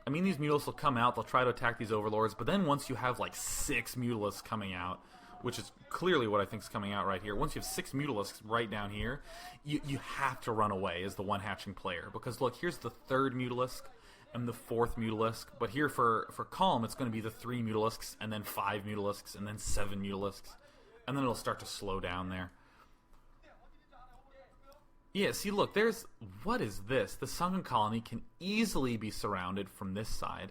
I mean, these Mutalisks will come out, they'll try to attack these overlords, but then once you have like 6 Mutalisks coming out, which is clearly what I think is coming out right here. Once you have 6 Mutalisks right down here, you have to run away as the one hatching player. Because look, here's the 3rd Mutalisk and the 4th Mutalisk. But here for Calm, it's going to be the 3 Mutalisks, and then 5 Mutalisks, and then 7 Mutalisks. And then it'll start to slow down there. Yeah, see, look, there's... What is this? The Sunken Colony can easily be surrounded from this side.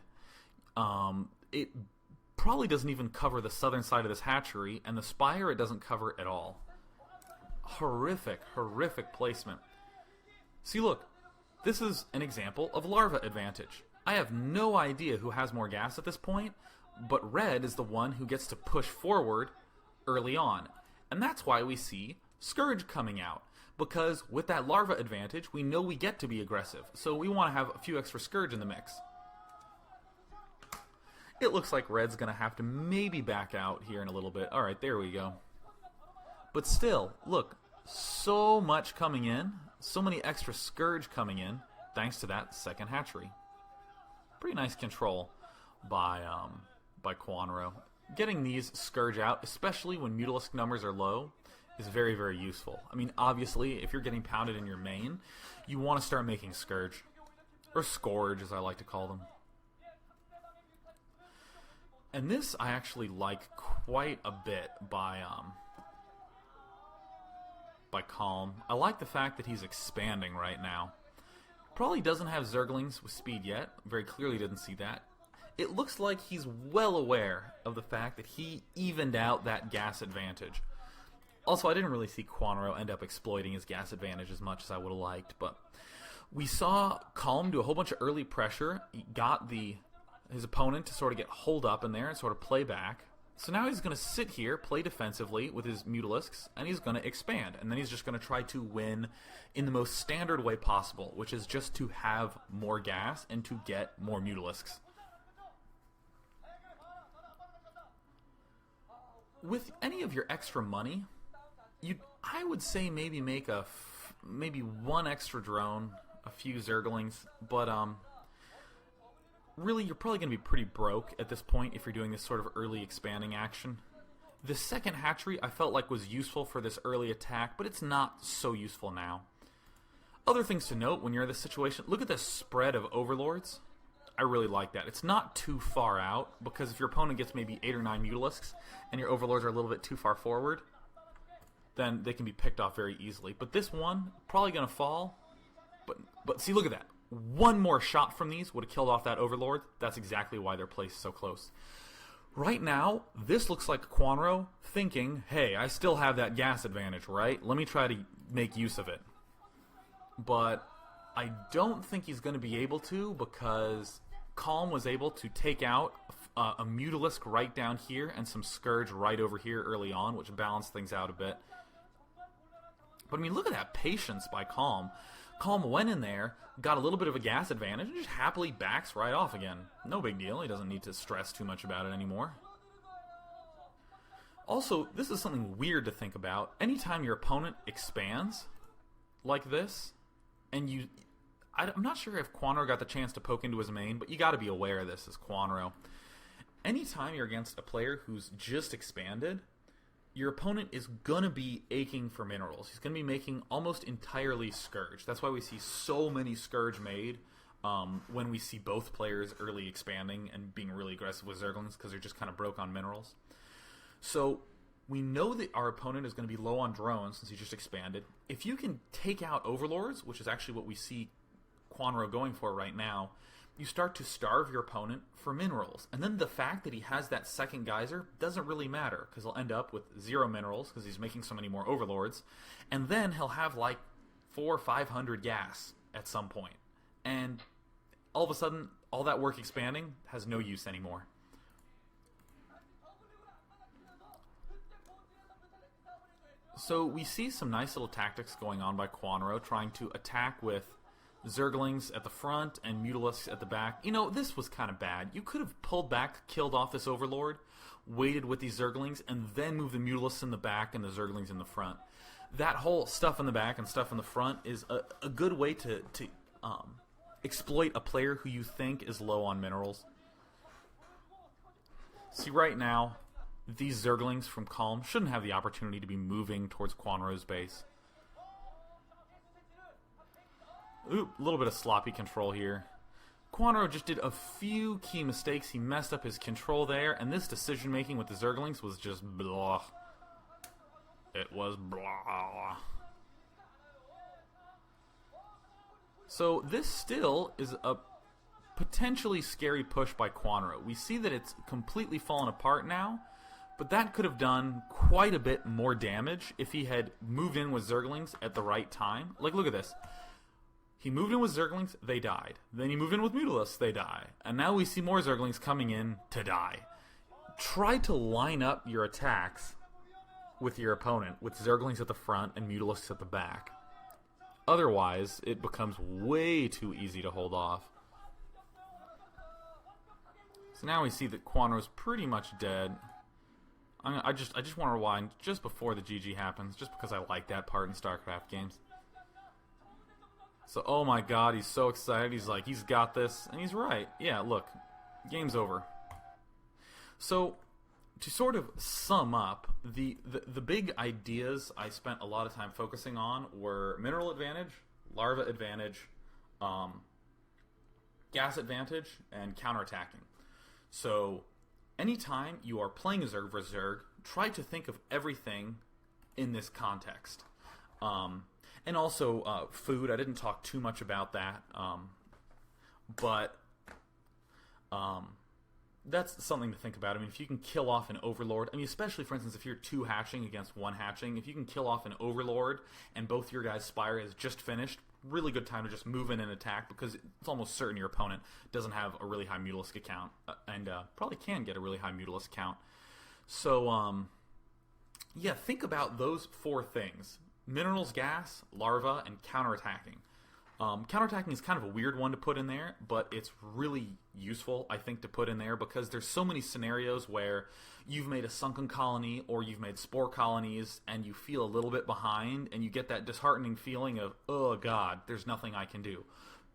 It probably doesn't even cover the southern side of this hatchery, and the spire it doesn't cover at all. Horrific, horrific placement. See, look, this is an example of larva advantage. I have no idea who has more gas at this point, but red is the one who gets to push forward early on. And that's why we see Scourge coming out, because with that larva advantage, we know we get to be aggressive, so we want to have a few extra Scourge in the mix. It looks like red's going to have to maybe back out here in a little bit. Alright, there we go. But still, look, so much coming in, so many extra Scourge coming in, thanks to that second hatchery. Pretty nice control by Kwanro. Getting these Scourge out, especially when Mutalisk numbers are low, is very, very useful. I mean, obviously, if you're getting pounded in your main, you want to start making Scourge. Or Scourge, as I like to call them. And this I actually like quite a bit by Calm. I like the fact that he's expanding right now. Probably doesn't have Zerglings with speed yet. Very clearly didn't see that. It looks like he's well aware of the fact that he evened out that gas advantage. Also, I didn't really see Kwanro end up exploiting his gas advantage as much as I would have liked, but we saw Calm do a whole bunch of early pressure. He got his opponent to sort of get holed up in there and sort of play back. So now he's going to sit here, play defensively with his Mutalisks, and he's going to expand. And then he's just going to try to win in the most standard way possible, which is just to have more gas and to get more Mutalisks. With any of your extra money, I would say maybe make maybe one extra drone, a few Zerglings, but really, you're probably going to be pretty broke at this point if you're doing this sort of early expanding action. The second hatchery I felt like was useful for this early attack, but it's not so useful now. Other things to note when you're in this situation, look at the spread of overlords. I really like that. It's not too far out, because if your opponent gets maybe 8 or 9 Mutalisks, and your overlords are a little bit too far forward, then they can be picked off very easily. But this one, probably going to fall. But see, look at that. One more shot from these would have killed off that overlord. That's exactly why they're placed so close. Right now, this looks like Kwanro thinking, hey, I still have that gas advantage, right? Let me try to make use of it. But I don't think he's going to be able to, because Calm was able to take out a Mutalisk right down here and some Scourge right over here early on, which balanced things out a bit. But I mean, look at that patience by Calm. Calm went in there, got a little bit of a gas advantage, and just happily backs right off again. No big deal. He doesn't need to stress too much about it anymore. Also, this is something weird to think about. Anytime your opponent expands like this, and I'm not sure if Kwanro got the chance to poke into his main, but you got to be aware of this as Kwanro. Anytime you're against a player who's just expanded, your opponent is going to be aching for minerals. He's going to be making almost entirely Scourge. That's why we see so many Scourge made when we see both players early expanding and being really aggressive with Zerglings, because they're just kind of broke on minerals. So we know that our opponent is going to be low on drones since he just expanded. If you can take out overlords, which is actually what we see Kwanro going for right now, you start to starve your opponent for minerals. And then the fact that he has that second geyser doesn't really matter, because he'll end up with 0 minerals, because he's making so many more overlords. And then he'll have like 400 or 500 gas at some point. And all of a sudden, all that work expanding has no use anymore. So we see some nice little tactics going on by Kwanro, trying to attack with Zerglings at the front and Mutalisks at the back. You know, this was kind of bad. You could have pulled back, killed off this Overlord, waited with these Zerglings, and then moved the Mutalisks in the back and the Zerglings in the front. That whole stuff in the back and stuff in the front is a good way to exploit a player who you think is low on minerals. See, right now, these Zerglings from Calm shouldn't have the opportunity to be moving towards Kwanro's base. Ooh, a little bit of sloppy control here. Kwanro just did a few key mistakes. He messed up his control there, and this decision-making with the Zerglings was just blah. It was blah. So this still is a potentially scary push by Kwanro. We see that it's completely fallen apart now, but that could have done quite a bit more damage if he had moved in with Zerglings at the right time. Like, look at this. He moved in with Zerglings, they died. Then he moved in with Mutalisks, they die. And now we see more Zerglings coming in to die. Try to line up your attacks with your opponent, with Zerglings at the front and Mutalisks at the back. Otherwise, it becomes way too easy to hold off. So now we see that Kwanro's pretty much dead. I just want to rewind just before the GG happens, just because I like that part in StarCraft games. So, oh my god, he's so excited. He's like, he's got this. And he's right. Yeah, look, game's over. So, to sort of sum up, the big ideas I spent a lot of time focusing on were mineral advantage, larva advantage, gas advantage, and counterattacking. So, anytime you are playing a Zerg versus Zerg, try to think of everything in this context. And also food. I didn't talk too much about that, but that's something to think about. I mean, if you can kill off an Overlord, I mean, especially, for instance, if you're 2 hatching against 1 hatching, if you can kill off an Overlord and both your guys' Spire is just finished, really good time to just move in and attack, because it's almost certain your opponent doesn't have a really high Mutalisk account, and probably can get a really high Mutalisk count. So, yeah, think about those 4 things. Minerals, gas, larva, and counterattacking. Counterattacking is kind of a weird one to put in there, but it's really useful, I think, to put in there, because there's so many scenarios where you've made a sunken colony or you've made spore colonies and you feel a little bit behind and you get that disheartening feeling of, oh god, there's nothing I can do.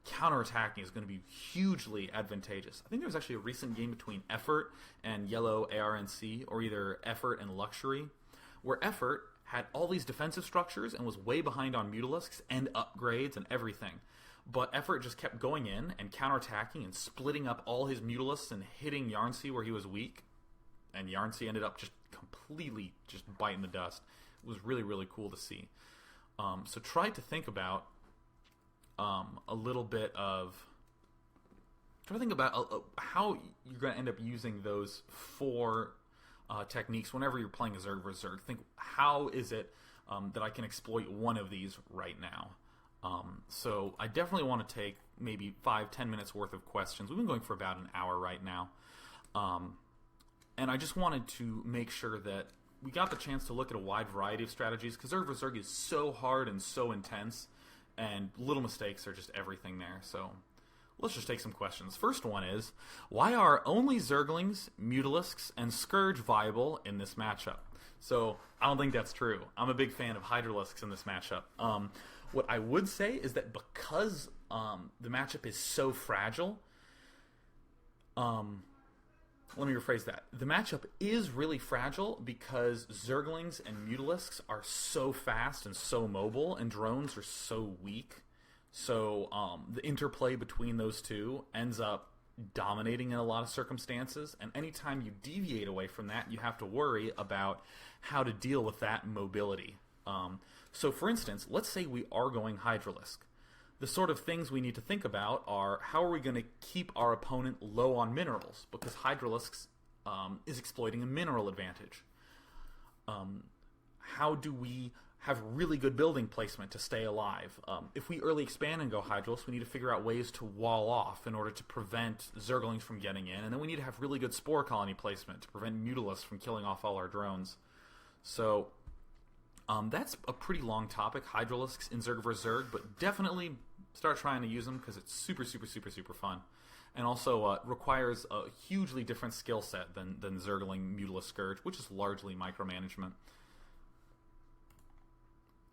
Counterattacking is going to be hugely advantageous. I think there was actually a recent game between Effort and Yellow ARNC, or either Effort and Luxury, where Effort had all these defensive structures and was way behind on Mutalisks and upgrades and everything. But Effort just kept going in and counterattacking and splitting up all his Mutalisks and hitting Yarnsey where he was weak. And Yarnsey ended up just completely just biting the dust. It was really, really cool to see. So try to think about a little bit of... Try to think about how you're going to end up using those 4... techniques whenever you're playing a Zerg versus Zerg. Think, how is it that I can exploit one of these right now? So I definitely want to take maybe 5-10 minutes worth of questions. We've been going for about an hour right now. And I just wanted to make sure that we got the chance to look at a wide variety of strategies, because Zerg versus Zerg is so hard and so intense, and little mistakes are just everything there. So let's just take some questions. First one is, why are only Zerglings, Mutalisks, and Scourge viable in this matchup? So, I don't think that's true. I'm a big fan of Hydralisks in this matchup. What I would say is that because the matchup is so fragile, let me rephrase that. The matchup is really fragile because Zerglings and Mutalisks are so fast and so mobile, and drones are so weak. So the interplay between those two ends up dominating in a lot of circumstances, and anytime you deviate away from that, you have to worry about how to deal with that mobility. So for instance, let's say we are going Hydralisk. the sort of things we need to think about are how are we going to keep our opponent low on minerals, because Hydralisks is exploiting a mineral advantage. How do we have really good building placement to stay alive? If we early expand and go Hydralisk, we need to figure out ways to wall off in order to prevent Zerglings from getting in, and then we need to have really good spore colony placement to prevent Mutalisks from killing off all our drones. So that's a pretty long topic, Hydralisks in Zerg vs. Zerg, but definitely start trying to use them because it's super, super, super, super fun. And also requires a hugely different skill set than Zergling Mutalisk Scourge, which is largely micromanagement.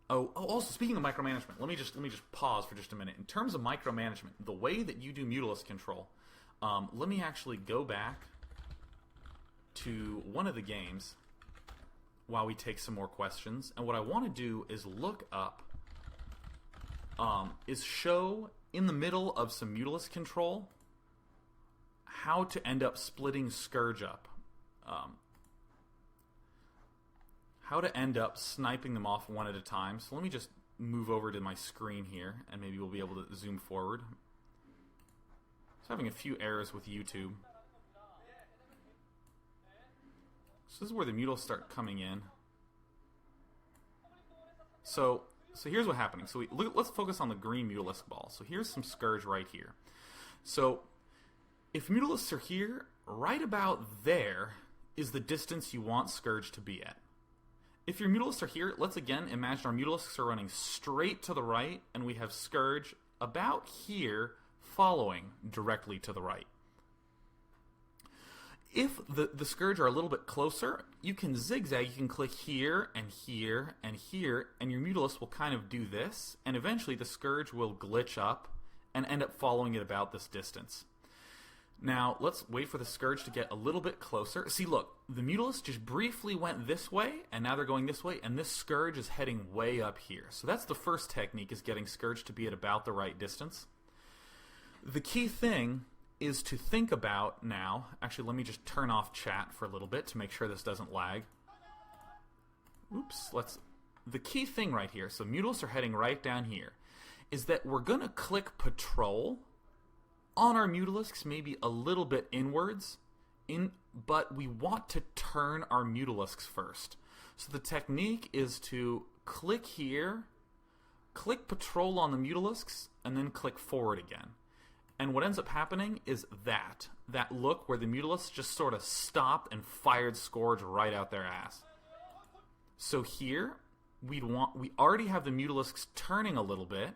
Also speaking of micromanagement, let me just pause for just a minute. In terms of micromanagement, the way that you do Mutalisk control, let me actually go back to one of the games while we take some more questions. And what I want to do is look up, is show in the middle of some Mutalisk control how to end up splitting Scourge up. How to end up sniping them off one at a time. So let me just move over to my screen here, and maybe we'll be able to zoom forward. Just having a few errors with YouTube. So this is where the Mutals start coming in. So here's what's happening. So let's focus on the green Mutalisk ball. So here's some Scourge right here. So if Mutalisks are here, right about there is the distance you want Scourge to be at. If your Mutalisks are here, let's again imagine our Mutalisks are running straight to the right, and we have Scourge about here following directly to the right. If the Scourge are a little bit closer, you can zigzag. You can click here and here and here, and your Mutalisk will kind of do this, and eventually the Scourge will glitch up and end up following it about this distance. Now, let's wait for the Scourge to get a little bit closer. See, look, the Mutalisk just briefly went this way, and now they're going this way, and this Scourge is heading way up here. So that's the first technique, is getting Scourge to be at about the right distance. The key thing is to think about now... Actually, let me just turn off chat for a little bit to make sure this doesn't lag. Oops, the key thing right here, so Mutalisks are heading right down here, is that we're going to click Patrol on our Mutalisks, maybe a little bit inwards, but we want to turn our Mutalisks first. So the technique is to click here, click Patrol on the Mutalisks, and then click forward again. And what ends up happening is that look where the Mutalisks just sort of stopped and fired Scourge right out their ass. So here, we already have the Mutalisks turning a little bit,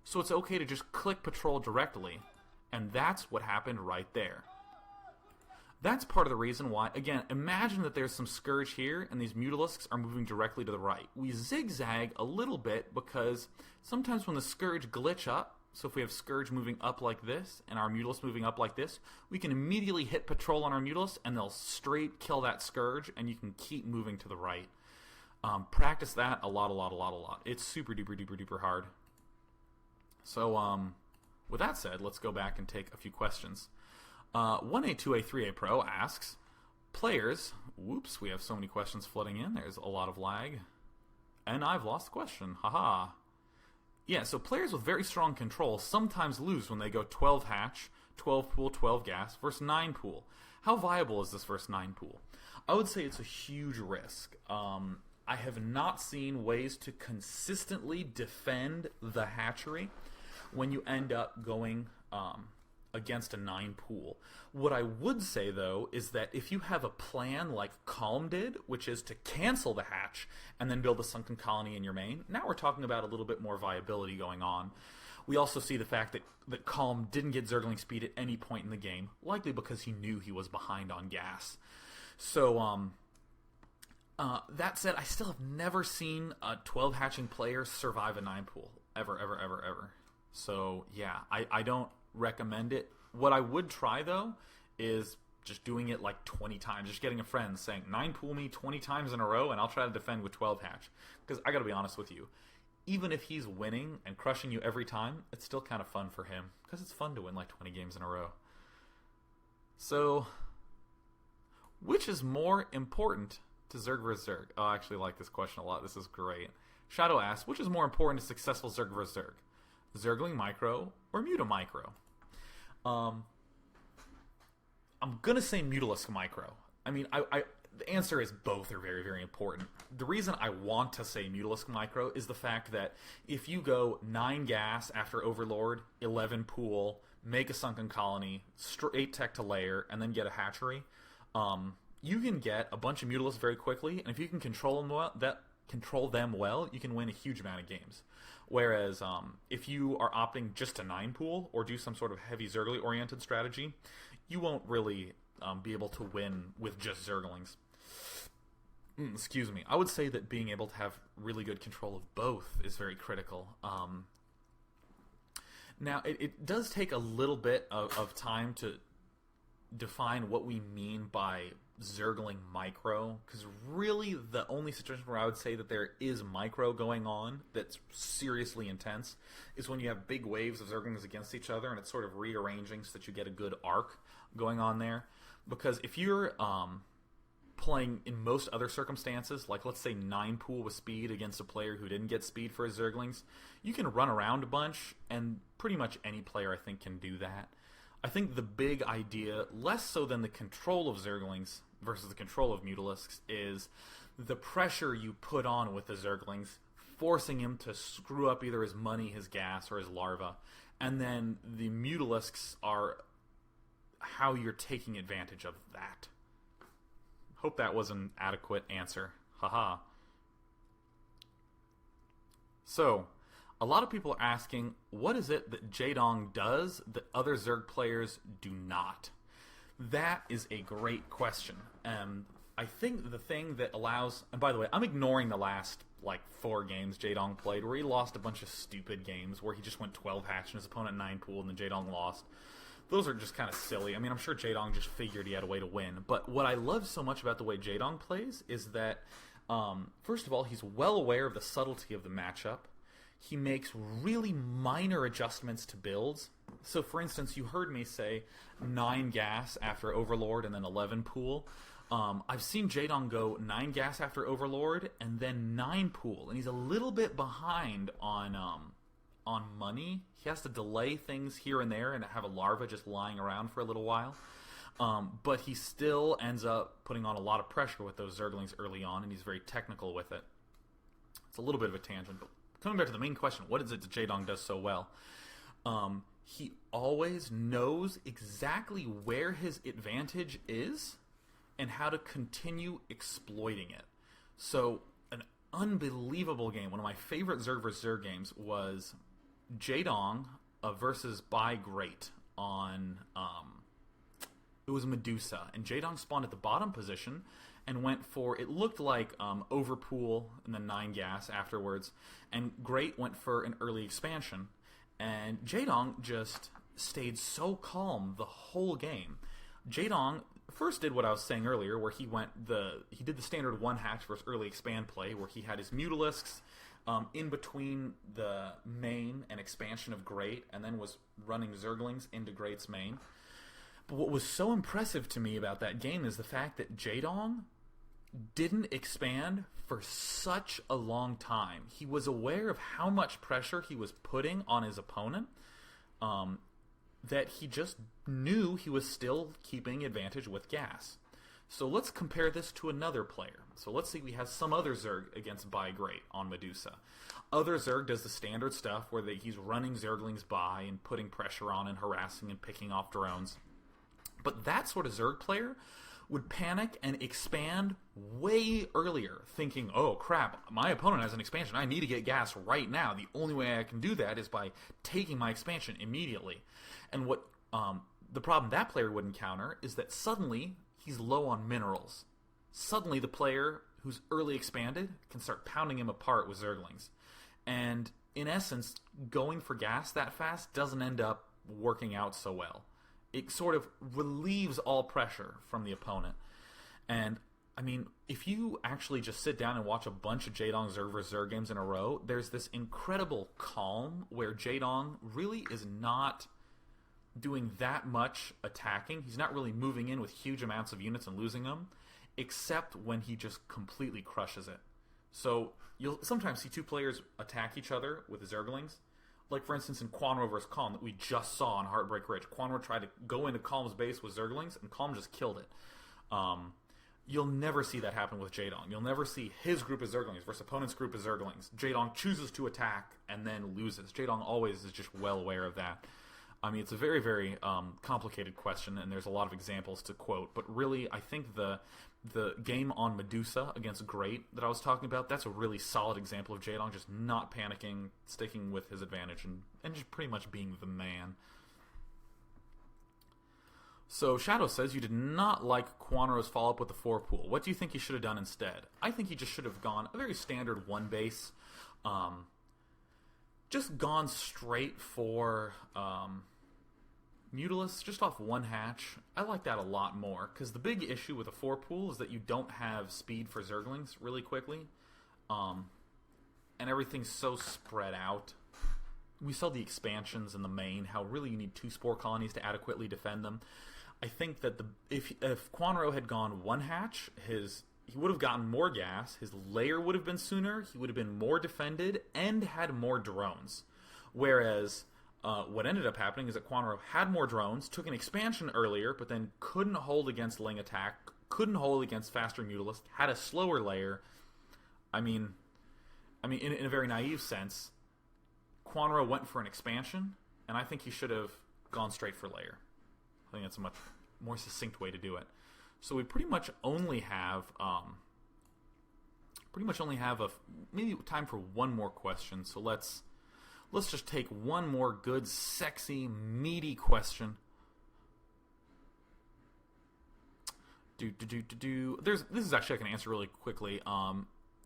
so it's okay to just click Patrol directly. And that's what happened right there. That's part of the reason why, again, imagine that there's some Scourge here and these Mutalisks are moving directly to the right. We zigzag a little bit because sometimes when the Scourge glitch up, so if we have Scourge moving up like this and our Mutalisks moving up like this, we can immediately hit Patrol on our Mutalisks and they'll straight kill that Scourge and you can keep moving to the right. Practice that a lot. It's super duper hard. So, with that said, let's go back and take a few questions. 1A, 2A, 3A Pro asks, players... Whoops, we have so many questions flooding in. There's a lot of lag. And I've lost the question. Haha. Yeah, so players with very strong control sometimes lose when they go 12 hatch, 12 pool, 12 gas versus 9 pool. How viable is this versus 9 pool? I would say it's a huge risk. I have not seen ways to consistently defend the hatchery when you end up going against a 9 pool. What I would say, though, is that if you have a plan like Calm did, which is to cancel the hatch and then build a sunken colony in your main, now we're talking about a little bit more viability going on. We also see the fact that Calm didn't get Zergling speed at any point in the game, likely because he knew he was behind on gas. So, that said, I still have never seen a 12 hatching player survive a 9 pool. Ever. So, yeah, I don't recommend it. What I would try, though, is just doing it like 20 times. Just getting a friend saying, 9 pool me 20 times in a row, and I'll try to defend with 12 hatch. Because I gotta be honest with you, even if he's winning and crushing you every time, it's still kind of fun for him. Because it's fun to win like 20 games in a row. So, which is more important to Zerg vs. Zerg? Oh, I actually like this question a lot. This is great. Shadow asks, which is more important to successful Zerg vs. Zerg? Zergling Micro, or Muta Micro? I'm gonna say Mutalisk Micro. I mean, the answer is both are very, very important. The reason I want to say Mutalisk Micro is the fact that if you go 9 gas after Overlord, 11 pool, make a sunken colony, 8 tech to layer, and then get a hatchery, you can get a bunch of Mutalisks very quickly, and if you can control them well, you can win a huge amount of games. Whereas if you are opting just to 9 pool or do some sort of heavy Zergly oriented strategy, you won't really be able to win with just Zerglings. Excuse me. I would say that being able to have really good control of both is very critical. Now, it does take a little bit of time to define what we mean by Zergling Micro, because really the only situation where I would say that there is Micro going on that's seriously intense is when you have big waves of Zerglings against each other and it's sort of rearranging so that you get a good arc going on there. Because if you're playing in most other circumstances, like let's say 9 pool with speed against a player who didn't get speed for his Zerglings, you can run around a bunch, and pretty much any player I think can do that. I think the big idea, less so than the control of Zerglings versus the control of Mutalisks, is the pressure you put on with the Zerglings, forcing him to screw up either his money, his gas, or his larva. And then the Mutalisks are how you're taking advantage of that. Hope that was an adequate answer. Haha. So, a lot of people are asking, what is it that Jaedong does that other Zerg players do not? That is a great question. I think the thing that allows... And by the way, I'm ignoring the last, 4 games Jaedong played, where he lost a bunch of stupid games, where he just went 12 hatch and his opponent 9 pool, and then Jaedong lost. Those are just kind of silly. I mean, I'm sure Jaedong just figured he had a way to win. But what I love so much about the way Jaedong plays is that, first of all, he's well aware of the subtlety of the matchup. He makes really minor adjustments to builds. So, for instance, you heard me say 9 gas after Overlord and then 11 pool. I've seen Jaedong go 9 gas after Overlord and then 9 pool. And he's a little bit behind on money. He has to delay things here and there and have a larva just lying around for a little while. But he still ends up putting on a lot of pressure with those Zerglings early on, and he's very technical with it. It's a little bit of a tangent, but coming back to the main question, what is it that Jaedong does so well? He always knows exactly where his advantage is and how to continue exploiting it. So, an unbelievable game. One of my favorite Zerg vs. Zerg games was Jaedong versus Bai Great on... it was Medusa, and Jaedong spawned at the bottom position and went for, it looked like Overpool and then 9 gas afterwards, and Great went for an early expansion, and Jaedong just stayed so calm the whole game. Jaedong first did what I was saying earlier, where he did the standard 1 hatch versus early expand play, where he had his Mutalisks in between the main and expansion of Great, and then was running Zerglings into Great's main. But what was so impressive to me about that game is the fact that Jaedong didn't expand for such a long time. He was aware of how much pressure he was putting on his opponent, that he just knew he was still keeping advantage with gas. So let's compare this to another player. So let's say we have some other Zerg against Bai Great on Medusa. Other Zerg does the standard stuff where he's running Zerglings by and putting pressure on and harassing and picking off drones. But that sort of Zerg player would panic and expand way earlier, thinking, oh crap, my opponent has an expansion. I need to get gas right now. The only way I can do that is by taking my expansion immediately. And what the problem that player would encounter is that suddenly he's low on minerals. Suddenly the player who's early expanded can start pounding him apart with Zerglings. And in essence, going for gas that fast doesn't end up working out so well. It sort of relieves all pressure from the opponent. And, I mean, if you actually just sit down and watch a bunch of Jaedong Zerg vs. Zerg games in a row, there's this incredible calm where Jaedong really is not doing that much attacking. He's not really moving in with huge amounts of units and losing them, except when he just completely crushes it. So you'll sometimes see 2 players attack each other with Zerglings, like for instance in Kwanro vs. Calm that we just saw on Heartbreak Ridge. Kwanro tried to go into Calm's base with Zerglings, and Calm just killed it. You'll never see that happen with Jaedong. You'll never see his group of Zerglings versus opponent's group of Zerglings. Jaedong chooses to attack and then loses. Jaedong always is just well aware of that. I mean, it's a very, very complicated question, and there's a lot of examples to quote. But really, I think the game on Medusa against Great that I was talking about, that's a really solid example of Jaedong just not panicking, sticking with his advantage, and just pretty much being the man. So Shadow says you did not like Kwanro's follow-up with the 4 pool. What do you think he should have done instead? I think he just should have gone a very standard 1 base. Just gone straight for Mutalisk, just off 1 hatch. I like that a lot more, because the big issue with a 4 pool is that you don't have speed for Zerglings really quickly. And everything's so spread out. We saw the expansions in the main, how really you need 2 spore colonies to adequately defend them. I think that if Kwanro had gone 1 hatch, he would have gotten more gas, his layer would have been sooner, he would have been more defended, and had more drones. Whereas what ended up happening is that Kwanro had more drones, took an expansion earlier, but then couldn't hold against Ling attack, couldn't hold against faster Mutalisk, had a slower layer. I mean, in a very naive sense, Kwanro went for an expansion, and I think he should have gone straight for layer. I think that's a much more succinct way to do it. So we pretty much only have maybe time for one more question. So let's just take one more good, sexy, meaty question. This is actually I can answer really quickly.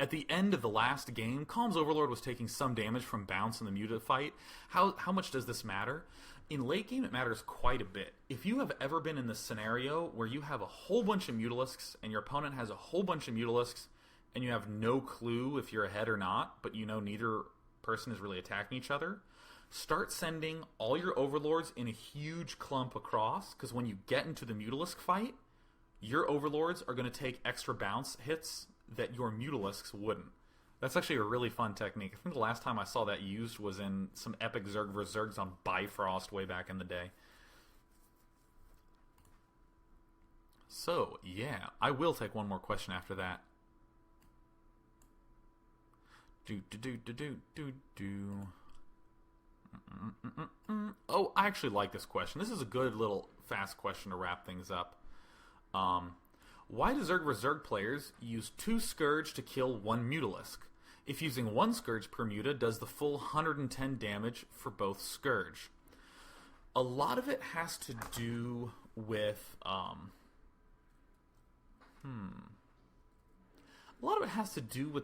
At the end of the last game, Calm's Overlord was taking some damage from bounce in the Muta fight. How much does this matter? In late game, it matters quite a bit. If you have ever been in this scenario where you have a whole bunch of Mutalisks and your opponent has a whole bunch of Mutalisks and you have no clue if you're ahead or not, but you know neither person is really attacking each other, start sending all your Overlords in a huge clump across, because when you get into the Mutalisk fight, your Overlords are going to take extra bounce hits that your Mutalisks wouldn't. That's actually a really fun technique. I think the last time I saw that used was in some epic Zerg vs. Zergs on Bifrost way back in the day. So, yeah, I will take one more question after that. Oh, I actually like this question. This is a good little fast question to wrap things up. Why do Zerg vs. Zerg players use 2 Scourge to kill 1 Mutalisk? If using 1 Scourge per Muta, does the full 110 damage for both Scourge? A lot of it has to do with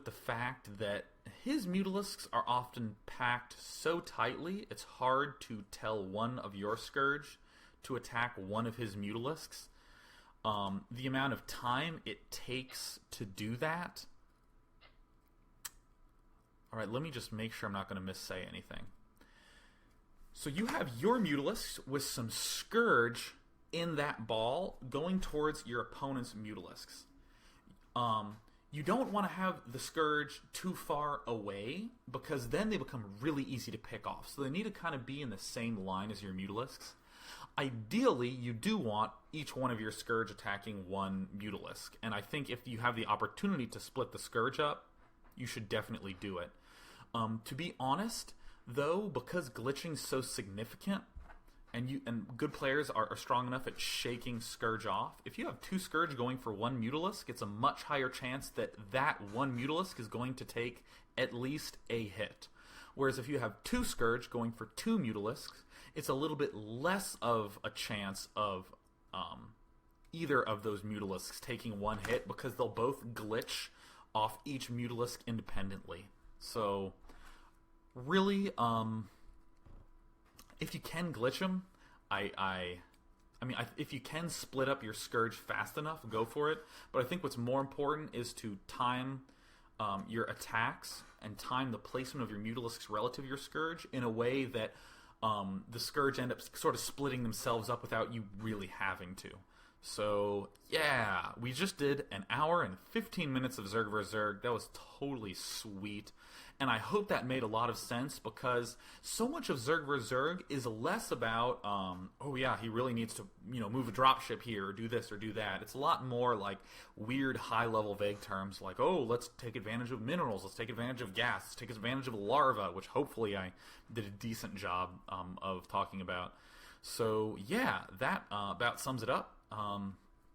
the fact that his Mutalisks are often packed so tightly, it's hard to tell one of your Scourge to attack one of his Mutalisks. The amount of time it takes to do that. Alright, let me just make sure I'm not going to missay anything. So you have your Mutalisks with some Scourge in that ball going towards your opponent's Mutalisks. You don't want to have the Scourge too far away, because then they become really easy to pick off. So they need to kind of be in the same line as your Mutalisks. Ideally, you do want each one of your Scourge attacking 1 Mutalisk. And I think if you have the opportunity to split the Scourge up, you should definitely do it. To be honest, though, because glitching's so significant, and good players are strong enough at shaking Scourge off, if you have 2 Scourge going for 1 Mutalisk, it's a much higher chance that 1 Mutalisk is going to take at least a hit. Whereas if you have 2 Scourge going for 2 Mutalisks, it's a little bit less of a chance of either of those Mutalisks taking 1 hit, because they'll both glitch off each Mutalisk independently. So, really, if you can glitch them, if you can split up your Scourge fast enough, go for it. But I think what's more important is to time your attacks and time the placement of your Mutalisks relative to your Scourge in a way that the Scourge end up sort of splitting themselves up without you really having to. So, yeah, we just did an hour and 15 minutes of Zerg vs. Zerg. That was totally sweet. And I hope that made a lot of sense, because so much of Zerg vs. Zerg is less about, oh yeah, he really needs to, move a dropship here, or do this, or do that. It's a lot more like weird, high-level, vague terms like, oh, let's take advantage of minerals, let's take advantage of gas, let's take advantage of larva, which hopefully I did a decent job of talking about. So yeah, that about sums it up.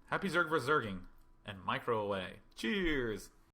Happy Zerg vs. Zerging, and micro away. Cheers!